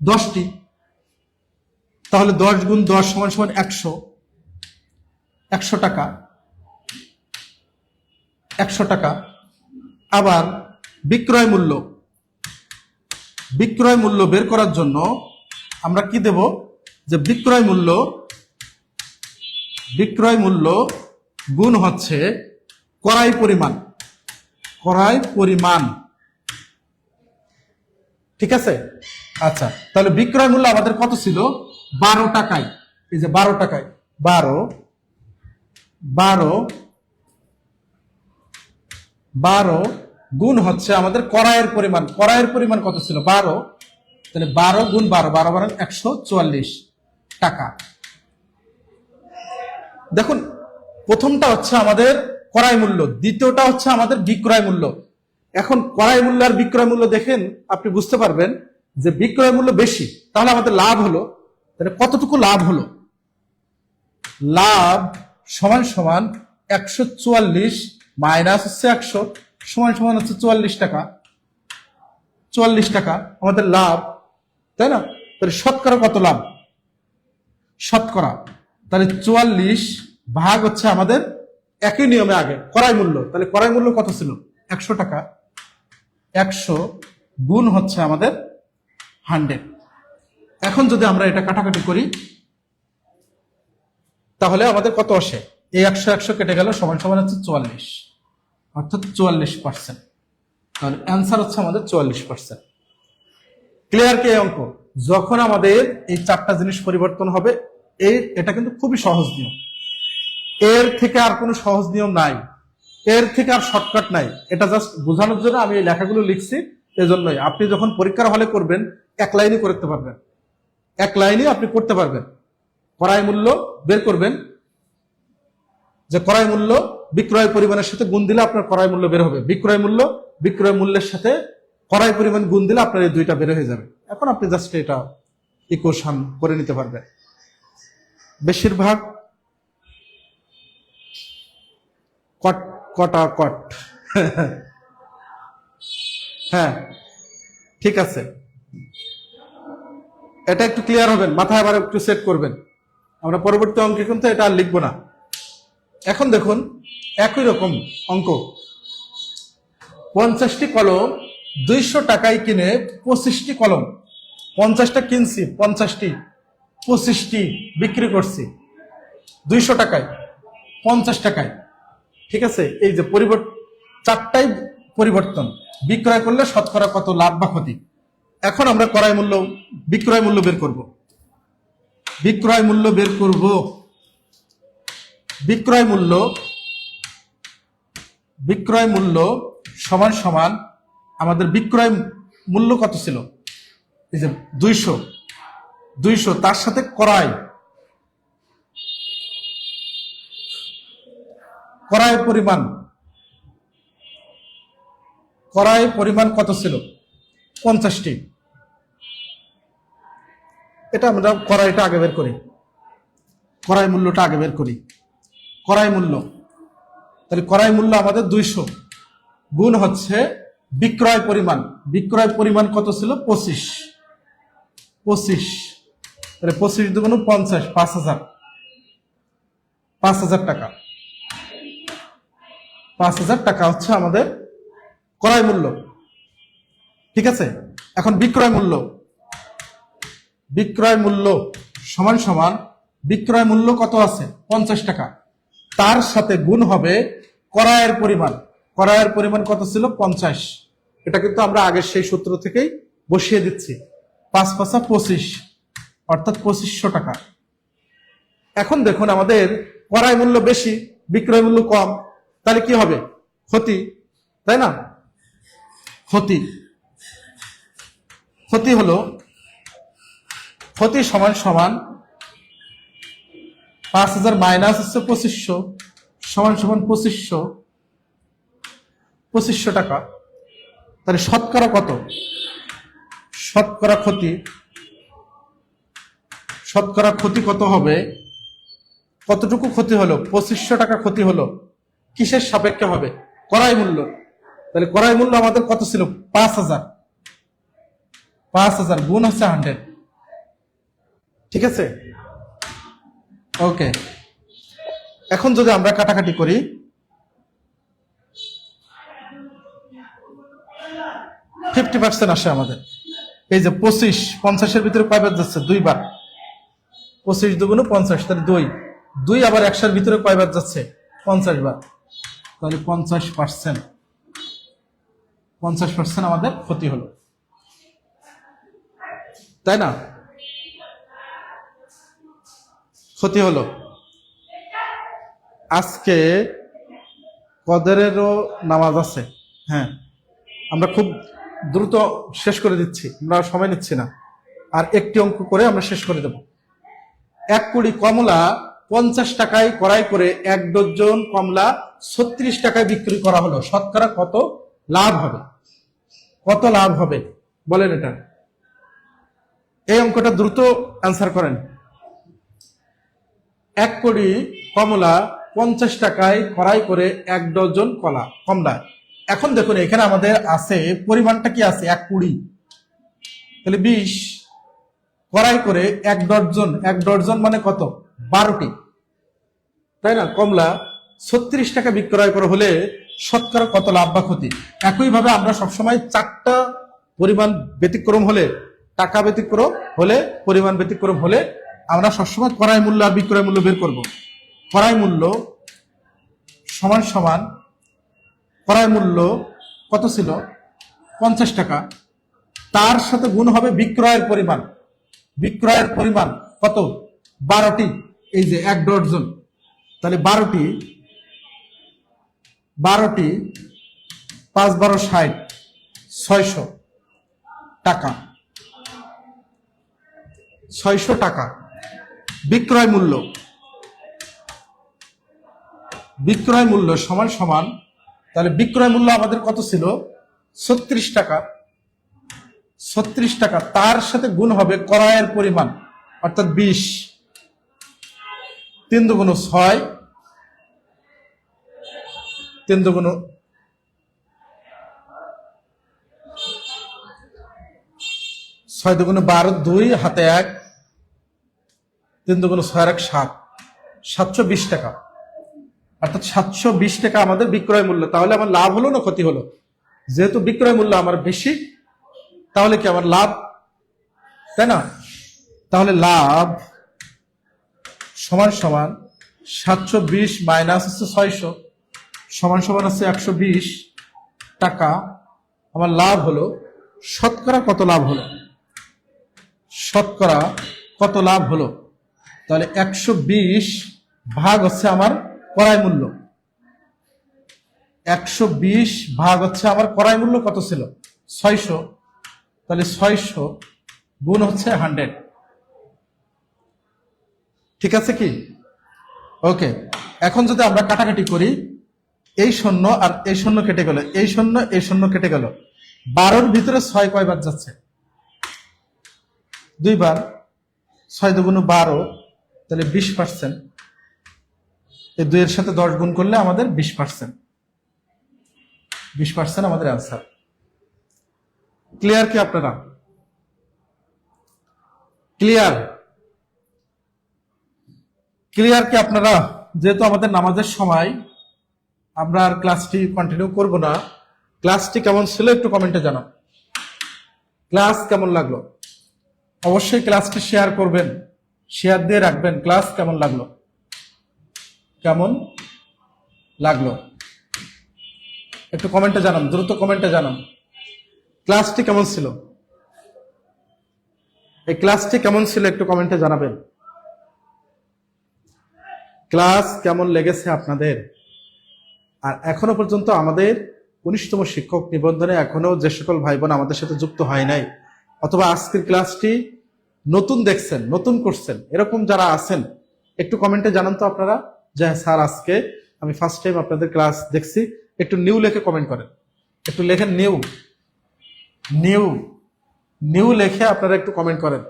10টি তাহলে 10 গুণ 10 সমান সমান 100 টাকা 100 টাকা আবার বিক্রয় মূল্য বের করার জন্য আমরা কি দেব যে বিক্রয় মূল্য গুণ হচ্ছে ক্রয় পরিমাণ ঠিক আছে আচ্ছা তাহলে বিক্রয় মূল্য আমাদের কত ছিল 12 টাকায় এই যে 12 টাকায় 12 গুণ হচ্ছে আমাদের ক্রয়ের পরিমাণ কত ছিল 12 তাহলে 12 গুণ 12 12 144 টাকা দেখুন প্রথমটা হচ্ছে আমাদের ক্রয় মূল্য দ্বিতীয়টা হচ্ছে আমাদের বিক্রয় মূল্য এখন ক্রয় মূল্য আর বিক্রয় মূল্য দেখেন আপনি বুঝতে পারবেন যে বিক্রয় মূল্য বেশি তাহলে আমাদের লাভ হলো তাহলে কতটুকু লাভ হলো লাভ সমান সমান 144 মাইনাস হচ্ছে 100 সমান সমান হচ্ছে 44 টাকা আমাদের লাভ তাই না তাহলে শতকরা কত লাভ শতকরা তাহলে 44 ভাগ হচ্ছে আমাদের একই নিয়মে আগে ক্রয় মূল্য তাহলে ক্রয় মূল্য কত ছিল 100 টাকা 100 গুণ হচ্ছে আমাদের 100 এখন যদি আমরা এটা কাটাকাটি করি তাহলে আমাদের কত আসে এই 100 কেটে গেল সমান সমান হচ্ছে 44 অর্থাৎ 44% তাহলে অ্যান্সার হচ্ছে আমাদের 44% ক্লিয়ার কি অঙ্ক যখন আমাদের এই চারটা জিনিস পরিবর্তন হবে এটা কিন্তু খুবই সহজ নিয়ম এর থেকে আর কোনো সহজ নিয়ম নাই এর থেকে আর শর্টকাট নাই এটা জাস্ট বোঝানোর জন্য আমি এই লেখাগুলো লিখছি এজন্যই আপনি যখন পরীক্ষার হলে করবেন এক লাইনে করতে পারবেন এক লাইনে আপনি করতে পারবেন ক্রয় মূল্য বের করবেন যে ক্রয় মূল্য বিক্রয় পরিমাণের সাথে গুণ দিলে আপনার ক্রয় মূল্য বের হবে বিক্রয় মূল্যের সাথে ক্রয় পরিমাণ গুণ দিলে আপনার এই দুইটা বের হয়ে যাবে এখন আপনি জাস্ট এটা ইকুয়েশন করে নিতে পারবেন বেশিরভাগ কট হ্যাঁ, ঠিক আছে, এটা একটু ক্লিয়ার হবেন, মাথায় আবার একটু সেট করবেন। আমরা পরবর্তী অঙ্কে কিন্তু এটা আর লিখবো না। এখন দেখুন একই রকম অঙ্ক, 50টি কলম 200 টাকায় কিনে 25টি কলম, 50টা কিনছি, 50টি, 25টি বিক্রি করছি 200 টাকায়, 50 টাকায়। ঠিক আছে, এই যে চারটাই পরিবর্তন, বিক্রয় করলে শতকরা কত লাভ বা ক্ষতি। এখন আমরা বিক্রয় মূল্য বের করব। বিক্রয় মূল্য বের করব। বিক্রয় মূল্য সমান সমান আমাদের বিক্রয় মূল্য কত ছিল, এই যে 200, তার সাথে ক্রয় পরিমাণ কত ছিল, 50টি। এটা আমরা ক্রয়টা আগে বের করি, ক্রয় মূল্যটা আগে বের করি। ক্রয় মূল্য, তাহলে ক্রয় মূল্য আমাদের 200 গুণ হচ্ছে বিক্রয় পরিমাণ কত ছিল, 25, তাহলে 25 দুগুণ 50, 5000 টাকা। 5000 টাকা হচ্ছে আমাদের ক্রয় মূল্য। ঠিক আছে, এখন বিক্রয় মূল্য সমান সমান বিক্রয় মূল্য কত আছে, 50 টাকা, তার সাথে গুণ হবে ক্রয়ের পরিমাণ কত ছিল, 50। এটা কিন্তু আমরা আগের সেই সূত্র থেকেই বসিয়ে দিচ্ছি, 5 5 25, অর্থাৎ 2500 টাকা। এখন দেখুন আমাদের ক্রয় মূল্য বেশি, বিক্রয় মূল্য কম, তাহলে কি হবে, ক্ষতি, তাই না? ক্ষতি সমান সমান 5000 মাইনাস হচ্ছে 2500 সমান সমান 2500 টাকা। তাহলে শতকরা কত, শতকরা ক্ষতি কত হবে, কতটুকু ক্ষতি হলো, 2500 টাকা ক্ষতি হলো, কিসের সাপেক্ষে হবে, ক্রয় মূল্য। তাহলে ক্রয় মূল্য আমাদের কত ছিল, 5000 গুণ হচ্ছে 100। ঠিক আছে, ওকে। এখন যদি আমরা কাটাকাটি করি, 50% আসে আমাদের। এই যে 25, 50-এর ভিতরে কয়বার যাচ্ছে, 2 বার, 25 দুগুণ 50, তাহলে 2 আবার 100-এর ভিতরে কয়বার যাচ্ছে, 50 বার, তাহলে 50% আমাদের ক্ষতি হলো, তাই না? ক্ষতি হলো। আজকে কদরেরও নামাজ আছে, হ্যাঁ, আমরা খুব দ্রুত শেষ করে দিচ্ছি, আমরা সময় নিচ্ছি না, আর একটি অঙ্ক করে আমরা শেষ করে দেব। 1 কুড়ি কমলা 50 টাকায় ক্রয় করে 1 ডজন কমলা 36 টাকায় বিক্রি করা হলো, শতকরা কত লাভ হবে, বলেন এটা। এই অঙ্কটা দ্রুত অ্যান্সার করেন। 1 কোটি কমলা 50 টাকায় ক্রয় করে 1 ডজন কমলা। এখন দেখুন এখানে আমাদের আছে পরিমাণটা কি আছে, 1 কুড়ি, তাহলে 20 ক্রয় করে 1 ডজন মানে কত, 12টি, তাই না? কমলা 36 টাকা বিক্রয় করা হলে শতকরা কত লাভ বা ক্ষতি। একইভাবে আমরা সবসময় 4টা পরিমাণ ব্যতিক্রম হলে, টাকা ব্যতিক্রম হলে, পরিমাণ ব্যতিক্রম হলে আমরা সবসময় ক্রয় মূল্য আর বিক্রয় মূল্য বের করব। ক্রয় মূল্য সমান সমান ক্রয় মূল্য কত ছিল, 50 টাকা, তার সাথে গুণ হবে বিক্রয়ের পরিমাণ কত, 12টি, এই যে 1 ডজন, তাহলে 12টি 5 12 60, 600 টাকা, 600 টাকা বিক্রয় মূল্য সমান সমান, তাহলে বিক্রয় মূল্য আমাদের কত ছিল, 36 টাকা, তার সাথে গুণ হবে ক্রয়ের পরিমাণ, অর্থাৎ 20, 3 দুগুণ 6, 3 দুগুণ 6 দুগুণে 12, 2 হাতে 1, 3 দুগুণে 6 আর 1 7, 720 টাকা। অর্থাৎ 720 টাকা আমাদের বিক্রয় মূল্য। তাহলে আমার লাভ হলো না ক্ষতি হলো? যেহেতু বিক্রয় মূল্য আমার বেশি, তাহলে কি আমার লাভ, তাই না? তাহলে লাভ সমান সমান 720 মাইনাস হচ্ছে 600 সমান সমান হচ্ছে 120 টাকা। আমার লাভ হলো, শতকরা কত লাভ হলো? শতকরা কত লাভ হলো? তাহলে 120 ভাগ হচ্ছে আমার ক্রয় মূল্য। 120 ভাগ হচ্ছে আমার ক্রয় মূল্য কত ছিল? 600। তাহলে 600 গুণ হচ্ছে 100। ঠিক আছে কি? ওকে। এখন যদি আমরা কাটাকাটি করি, এই শূন্য আর এই শূন্য কেটে গেল, এই শূন্য এই শূন্য কেটে গেল। 12-র ভিতরে 6 কয়বার যাচ্ছে? 2 বার। 6 দুগুণে 12, তাহলে 20%। এই 2 এর সাথে 10 গুণ করলে আমাদের 20%। 20% আমাদের অ্যান্সার। ক্লিয়ার কি আপনারা? ক্লিয়ার? ক্লিয়ার কি আপনারা? যেহেতু আমাদের নামাজের সময়, আমরা আর ক্লাসটি কন্টিনিউ করব না। ক্লাসটি কেমন ছিল একটু কমেন্টে জানাও। ক্লাস কেমন লাগলো? অবশ্যই ক্লাসটি শেয়ার করবেন, শেয়ার দিয়ে রাখবেন। ক্লাস কেমন লাগলো? কেমন লাগলো একটু কমেন্টে জানান, দ্রুত কমেন্টে জানান। ক্লাসটি কেমন ছিল? এই ক্লাসটি কেমন ছিল একটু কমেন্টে জানাবেন। ক্লাস কেমন লেগেছে আপনাদের? আর এখনো পর্যন্ত আমাদের 19তম শিক্ষক নিবন্ধনে এখনো যে সকল ভাই বোন আমাদের সাথে যুক্ত হয় নাই, অথবা আজকের ক্লাসটি নতুন দেখছেন, নতুন করছেন, এরকম যারা আছেন একটু কমেন্টে জানান তো আপনারা যে স্যার আজকে আমি ফার্স্ট টাইম আপনাদের ক্লাস দেখছি। একটু নিউ লেখে কমেন্ট করেন, একটু লেখেন নিউ নিউ নিউ লেখে আপনারা একটু কমেন্ট করেন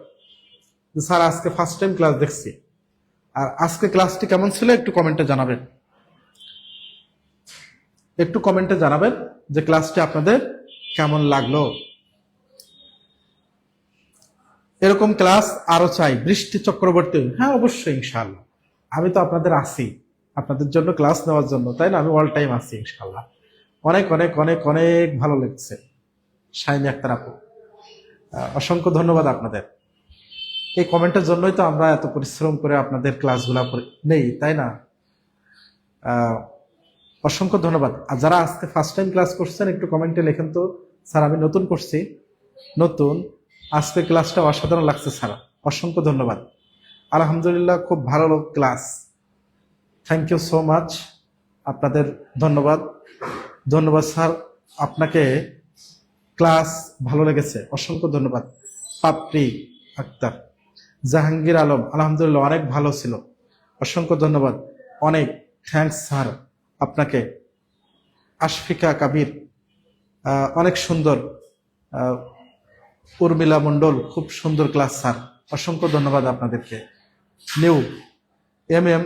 যে স্যার আজকে ফার্স্ট টাইম ক্লাস দেখছি। আর আজকে ক্লাসটি কেমন ছিল একটু কমেন্টে জানাবেন। একটু কমেন্টে জানাবেন যে ক্লাসটি আপনাদের কেমন লাগলো। এরকম ক্লাস আরো চাই, বৃষ্টি চক্রবর্তী। হ্যাঁ অবশ্যই, ইনশাআল্লাহ। আমি তো আপনাদের আছি, আপনাদের জন্য ক্লাস নেওয়ার জন্য, তাই না? আমি অল টাইম আছি ইনশাআল্লাহ। অনেক অনেক অনেক অনেক ভালো লাগছে। শাইনি আক্তার আপু, অসংখ্য ধন্যবাদ আপনাদের। এই কমেন্টের জন্যই তো আমরা এত পরিশ্রম করে আপনাদের ক্লাসগুলা নেই, তাই না? অসংখ্য ধন্যবাদ। আর যারা আজকে ফার্স্ট টাইম ক্লাস করছেন একটু কমেন্টে লেখেন তো, স্যার আমি নতুন করছি, নতুন, আজকে ক্লাসটা অসাধারণ লাগছে স্যার। অসংখ্য ধন্যবাদ। আলহামদুলিল্লাহ, খুব ভালো class. Thank you so much. আপনাদের ধন্যবাদ। ধন্যবাদ স্যার, আপনাকে ক্লাস ভালো লেগেছে, অসংখ্য ধন্যবাদ। পাপড়ি আক্তার, জাহাঙ্গীর আলম, আলহামদুলিল্লাহ অনেক ভালো ছিল, অসংখ্য ধন্যবাদ। অনেক থ্যাংকস স্যার আপনাকে। আশফিকা কাবির, অনেক সুন্দর। উর্মিলা মন্ডল, খুব সুন্দর ক্লাস স্যার, অসংখ্য ধন্যবাদ আপনাদেরকে। নিউ MM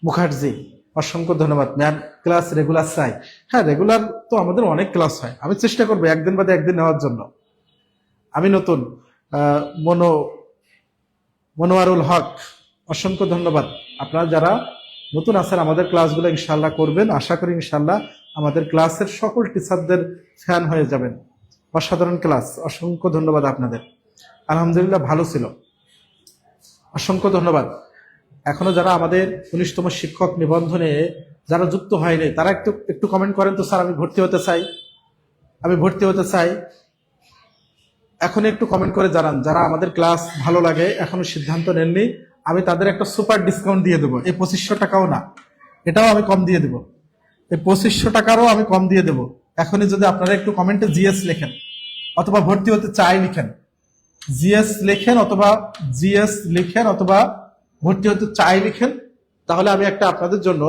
মুখার্জি, অসংখ্য ধন্যবাদ ম্যাম। ক্লাস রেগুলার চাই। হ্যাঁ রেগুলার তো আমাদের অনেক ক্লাস হয়, আমি চেষ্টা করবো একদিন বাদে একদিন নেওয়ার জন্য। আমি নতুন। মনোয়ারুল হক, অসংখ্য ধন্যবাদ। আপনারা যারা নতুন আছেন আমাদের ক্লাসগুলো ইনশাল্লাহ করবেন, আশা করি ইনশাল্লাহ আমাদের ক্লাসের সকল টিচারদের ফ্যান হয়ে যাবেন। অসাধারণ ক্লাস, অসংখ্য ধন্যবাদ আপনাদের। আলহামদুলিল্লাহ ভালো ছিল, অসংখ্য ধন্যবাদ। এখনো যারা আমাদের 19তম শিক্ষক নিবন্ধনে যারা যুক্ত হয়নি তারা একটু একটু কমেন্ট করেন তো, স্যার আমি ভর্তি হতে চাই, আমি ভর্তি হতে চাই। এখন একটু কমেন্ট করে জানান যারা আমাদের ক্লাস ভালো লাগে, এখনো সিদ্ধান্ত নেননি। আমি তাদের একটা সুপার ডিসকাউন্ট দিয়ে দেবো। এই 2500 টাকাও না, এটাও আমি কম দিয়ে দেবো। এই 2500 টাকারও আমি কম দিয়ে দেবো এখনই যদি আপনারা একটু কমেন্টে জিএস লেখেন, অথবা ভর্তি হতে চাই লিখেন। জিএস লেখেন অথবা জিএস লিখেন অথবা ভর্তি হতে চাই লিখেন, তাহলে আমি একটা আপনাদের জন্য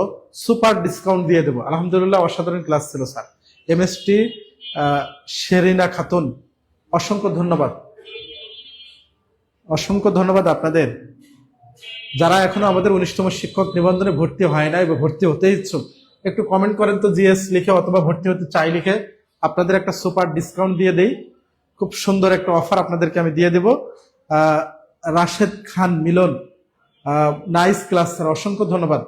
সুপার ডিসকাউন্ট দিয়ে দেবো। আলহামদুলিল্লাহ অসাধারণ ক্লাস ছিল স্যার। MST শেরিনা খাতুন, অসংখ্য ধন্যবাদ, অসংখ্য ধন্যবাদ আপনাদের। যারা এখনো আমাদের 19তম শিক্ষক নিবন্ধনে ভর্তি হয় নাই বা ভর্তি হতে ইচ্ছুক একটু কমেন্ট করেন তো জিএস লিখে অথবা ভর্তি হতে চাই লিখে। আপনাদের একটা সুপার ডিসকাউন্ট দিয়ে দেই। খুব সুন্দর একটা অফার আপনাদেরকে আমি দিয়ে দেব। রাশেদ খান মিলন, নাইস ক্লাস স্যার, অসংখ্য ধন্যবাদ।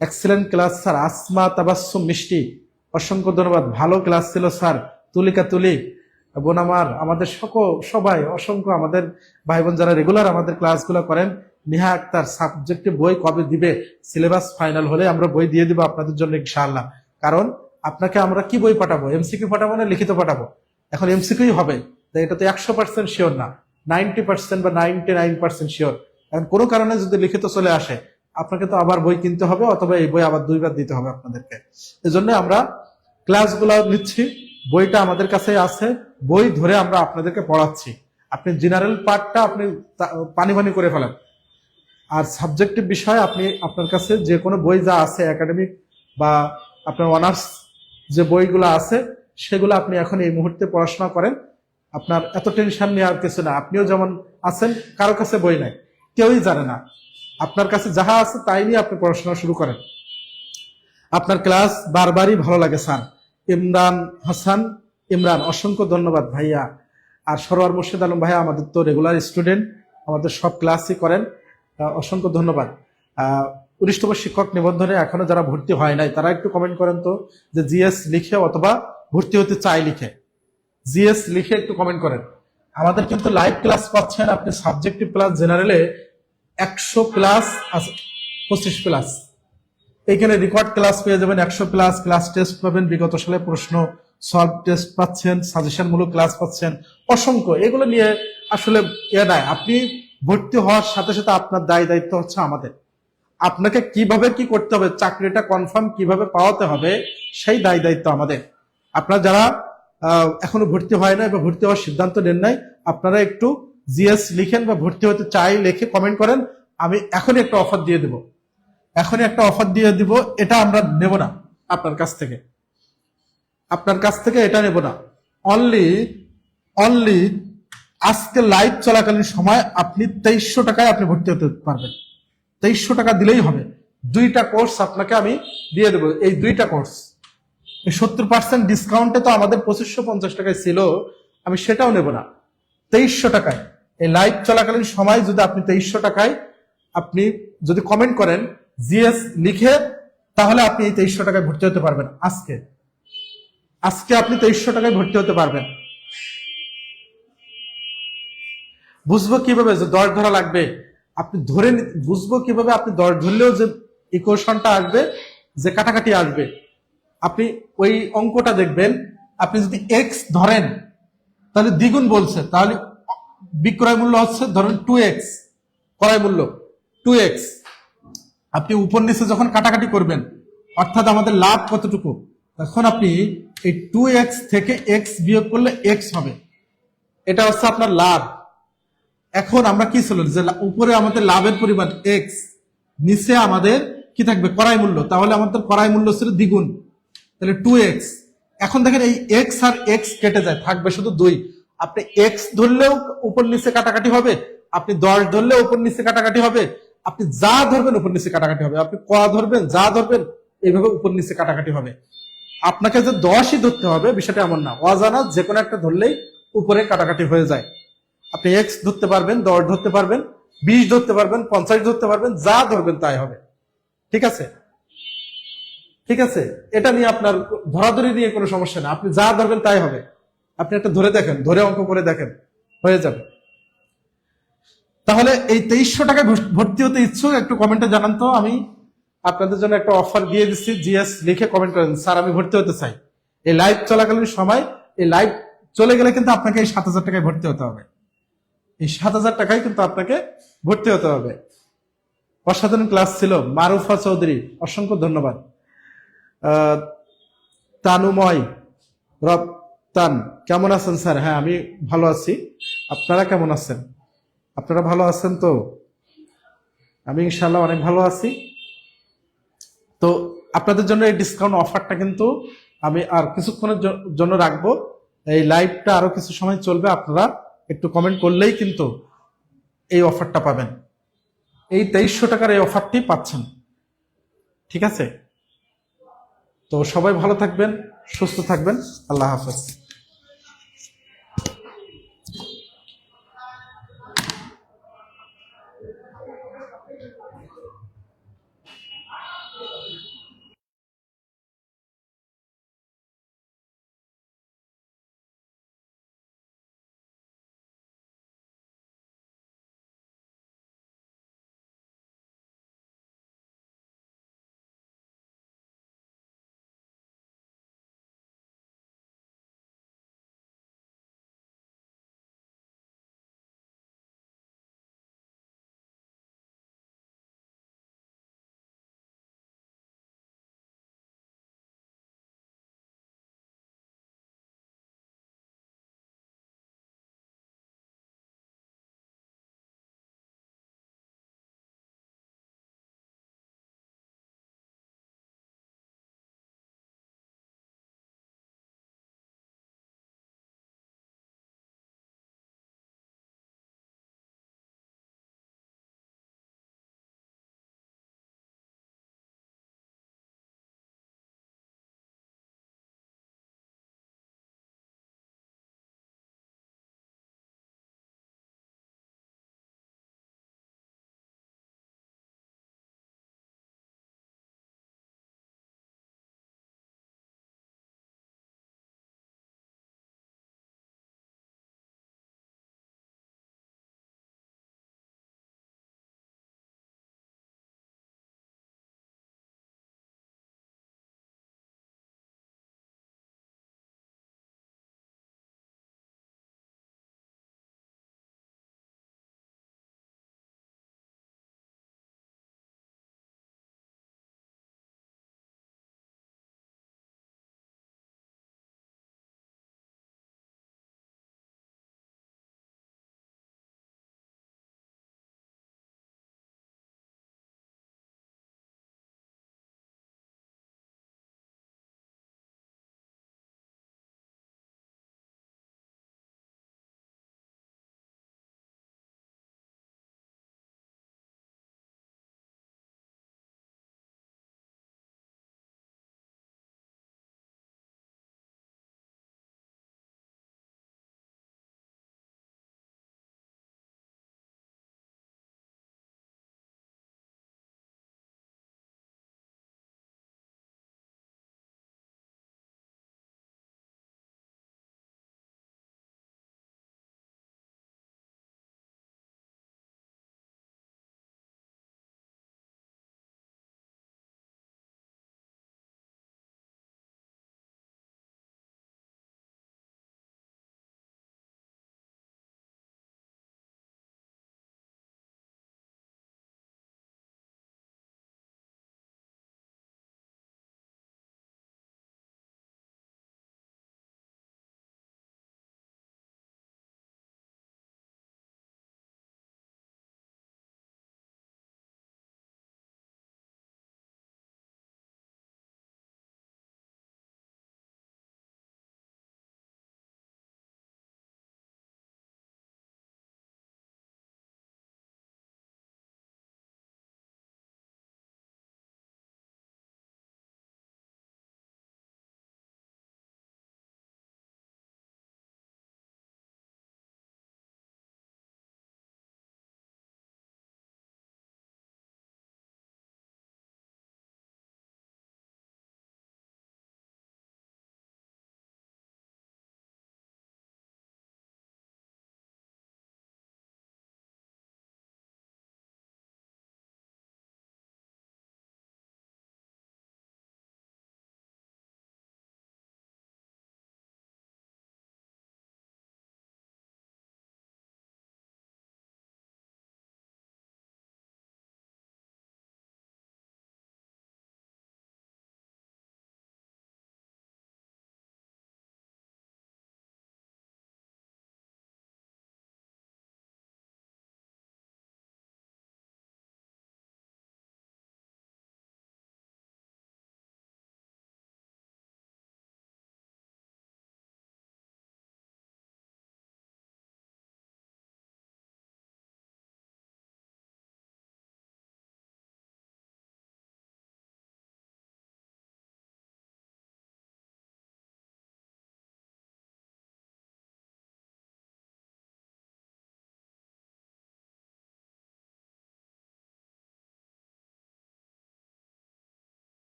Excellent class sir. Asma Tabassum মিষ্টি, অসংখ্য ধন্যবাদ। ভালো ক্লাস ছিল স্যার। তুলিকা তুলি বোন আমার, আমাদের সবাই অসংখ্য, আমাদের ভাই বোন যারা রেগুলার আমাদের ক্লাসগুলো করেন। নেহা আক্তার, সাবজেক্টে বই কবে দিবে? সিলেবাস ফাইনাল হলে আমরা বই দিয়ে দিব আপনাদের জন্য ইনশাআল্লাহ। কারণ আপনাকে আমরা কি বই পাঠাবো, এমসিকিউ পাঠাবো না লিখিত পাঠাবো? এখন এমসিকিউই হবে, তাই এটা তো 100% শিওর না, 90% বা 99% শিওর। এখন কোনো কারণে যদি লিখিত চলে আসে, আপনাকে তো আবার বই কিনতে হবে, অথবা এই বই আবার 2বার দিতে হবে আপনাদেরকে। এজন্য আমরা ক্লাসগুলো নিচ্ছি, বইটা আমাদের কাছে আছে, বই ধরে আমরা আপনাদেরকে পড়াচ্ছি। আপনি জেনারেল পার্টটা আপনি পানি পানি করে ফেলেন, আর সাবজেক্টিভ বিষয় আপনি আপনার কাছে যে কোনো বই যা আছে একাডেমিক বা আপনার অনার্স যে বইগুলো আছে সেগুলো আপনি এখন এই মুহূর্তে পড়াশোনা করেন। আপনার এত টেনশন নেওয়ার কিছু না। আপনিও যেমন আছেন, কারো কাছে বই নাই, কেউই জানে না, আপনার কাছে যাহা আছে তাই নিয়ে আপনি পড়াশোনা শুরু করেন। আপনার ক্লাস বারবারই ভালো লাগে স্যার। ইমরান হাসান, ইমরান, অসংখ্য ধন্যবাদ ভাইয়া। আর সরোয়ার মুর্শিদ আলম ভাইয়া আমাদের তো রেগুলার স্টুডেন্ট, আমাদের সব ক্লাসই করেন, অসংখ্য ধন্যবাদ। 19তম শিক্ষক নিবন্ধনে এখনো যারা ভর্তি হয় নাই তারা একটু কমেন্ট করেন তো, যে জিএস লিখে অথবা ভর্তি হতে চাই লিখে, জিএস লিখে একটু কমেন্ট করেন। আমাদের কিন্তু লাইভ ক্লাস পাচ্ছেন আপনি, সাবজেক্টিভ ক্লাস জেনারেলে 100 প্লাস আছে, 25 প্লাস। এইখানে রেকর্ড ক্লাস পেয়ে যাবেন 100 প্লাস, ক্লাস টেস্ট পাবেন, বিগত সালে প্রশ্ন সলভ টেস্ট পাচ্ছেন, সাজেশনমূলক ক্লাস পাচ্ছেন, অসংখ্য। এগুলো নিয়ে আসলে নাই, আপনি ভর্তি হওয়ার সাথে সাথে আপনার দায়িত্ব হচ্ছে আমাদের, আপনাকে কিভাবে কি করতে হবে, চাকরিটা কনফার্ম কিভাবে পাওয়াতে হবে, সেই দায়িত্ব আমাদের। আপনারা যারা এখনো ভর্তি হয় না বা ভর্তি হওয়ার সিদ্ধান্ত নেন নাই, আপনারা একটু জিএস লিখেন বা ভর্তি হতে চাই লিখে কমেন্ট করেন। আমি এখনই একটা অফার দিয়ে দেব, এখনই একটা অফার দিয়ে দিব। এটা আমরা নেব না আপনার কাছ থেকে, আপনার কাছ থেকে এটা নেব না। অনলি আজকে লাইভ চলাকালীন সময় আপনি 2300 টাকায় আপনি ভর্তি হতে পারবেন। 2300 টাকা দিলেই হবে। 2টা কোর্স আপনাকে আমি দিয়ে দেবো। এই 2টা কোর্স 70% ডিসকাউন্টে তো আমাদের 2550 টাকায় ছিল, আমি সেটাও নেব না। 2300 টাকায় এই লাইভ চলাকালীন সময় যদি আপনি 2300 টাকায় আপনি যদি কমেন্ট করেন জিএস লিখে, তাহলে আপনি এই 2300 টাকায় ভর্তি হতে পারবেন। আজকে আপনি 2300 টাকায় ভর্তি হতে পারবেন। বুঝবো কিভাবে যে 10 ধরা লাগবে? আপনি ধরে বুঝবো কিভাবে? আপনি 10 ধরলেও যে ইকুয়েশনটা আসবে, যে কাটাকাটি আসবে, আপনি ওই অঙ্কটা দেখবেন। আপনি যদি এক্স ধরেন তাহলে দ্বিগুণ বলছে, তাহলে বিক্রয় মূল্য হচ্ছে ধরেন 2x, ক্রয় মূল্য 2x। আপনি উপর নিচে যখন কাটাকাটি করবেন, অর্থাৎ আমাদের লাভ কতটুকু, তখন আপনি এই 2x থেকে x বিয়োগ করলে x হবে, এটা হচ্ছে আপনার লাভ। এখন আমরা কি ছিল যে উপরে আমাদের লাভের পরিমাণ x, নিচে আমাদের কি থাকবে, ক্রয় মূল্য, তাহলে আমাদের ক্রয় মূল্য ছিল দ্বিগুণ, তাহলে 2x। এখন দেখেন এই x আর x কেটে যায়, থাকবে শুধু 2। আপনি x ধরলেও উপর নিচে কাটাকাটি হবে, আপনি 10 ধরলেও উপর নিচে কাটাকাটি হবে, আপনি যা ধরবেন উপর নিচে কাটাকাটি হবে, আপনি ক ধরবেন যা ধরবেন এইভাবে উপর নিচে কাটাকাটি হবে। আপনাকে যে 10ই ধরতে হবে বিষয়টা এমন না, অজানা যে কোনো একটা ধরলেই উপরে কাটাকাটি হয়ে যায়। আপনি x ধরতে পারবেন, 10 ধরতে পারবেন, 20 ধরতে পারবেন, 50 ধরতে পারবেন, যা ধরবেন তাই হবে। ঠিক আছে, ঠিক আছে, এটা নিয়ে আপনার ধরাধরি নিয়ে কোনো সমস্যা না, আপনি যা ধরবেন তাই হবে। আপনি একটা ধরে দেখেন, ধরে অঙ্ক করে দেখেন, হয়ে যাবে। তাহলে এই 2300 টাকায় ভর্তি হতে ইচ্ছুক একটু কমেন্টে জানান তো। আমি আপনাদের জন্য একটা অফার দিয়ে দিচ্ছি, জিএস লিখে কমেন্ট করেন, স্যার আমি ভর্তি হতে চাই। এই লাইভ চলাকালীন সময়, এই লাইভ চলে গেলে কিন্তু আপনাকে এই 7000 টাকায় ভর্তি হতে হবে। এই 7000 টাকায় কিন্তু আপনাকে ভর্তি হতে হবে। অসাধারণ ক্লাস ছিল। মারুফা চৌধুরী, অসংখ্য ধন্যবাদ। তানুময় রপ্তান, কেমন আছেন স্যার? হ্যাঁ আমি ভালো আছি, আপনারা কেমন আছেন? আপনারা ভালো আছেন তো? আমি ইনশাল্লাহ অনেক ভালো আছি। তো আপনাদের জন্য এই ডিসকাউন্ট অফারটা কিন্তু আমি আর কিছুক্ষণের জন্য রাখবো। এই লাইভটা আরো কিছু সময় চলবে, আপনারা একটু কমেন্ট করলেই কিন্তু এই অফারটা পাবেন। এই 2300 টাকার এই অফারটি পাচ্ছেন। ঠিক আছে, তো সবাই ভালো থাকবেন, সুস্থ থাকবেন। আল্লাহ হাফেজ।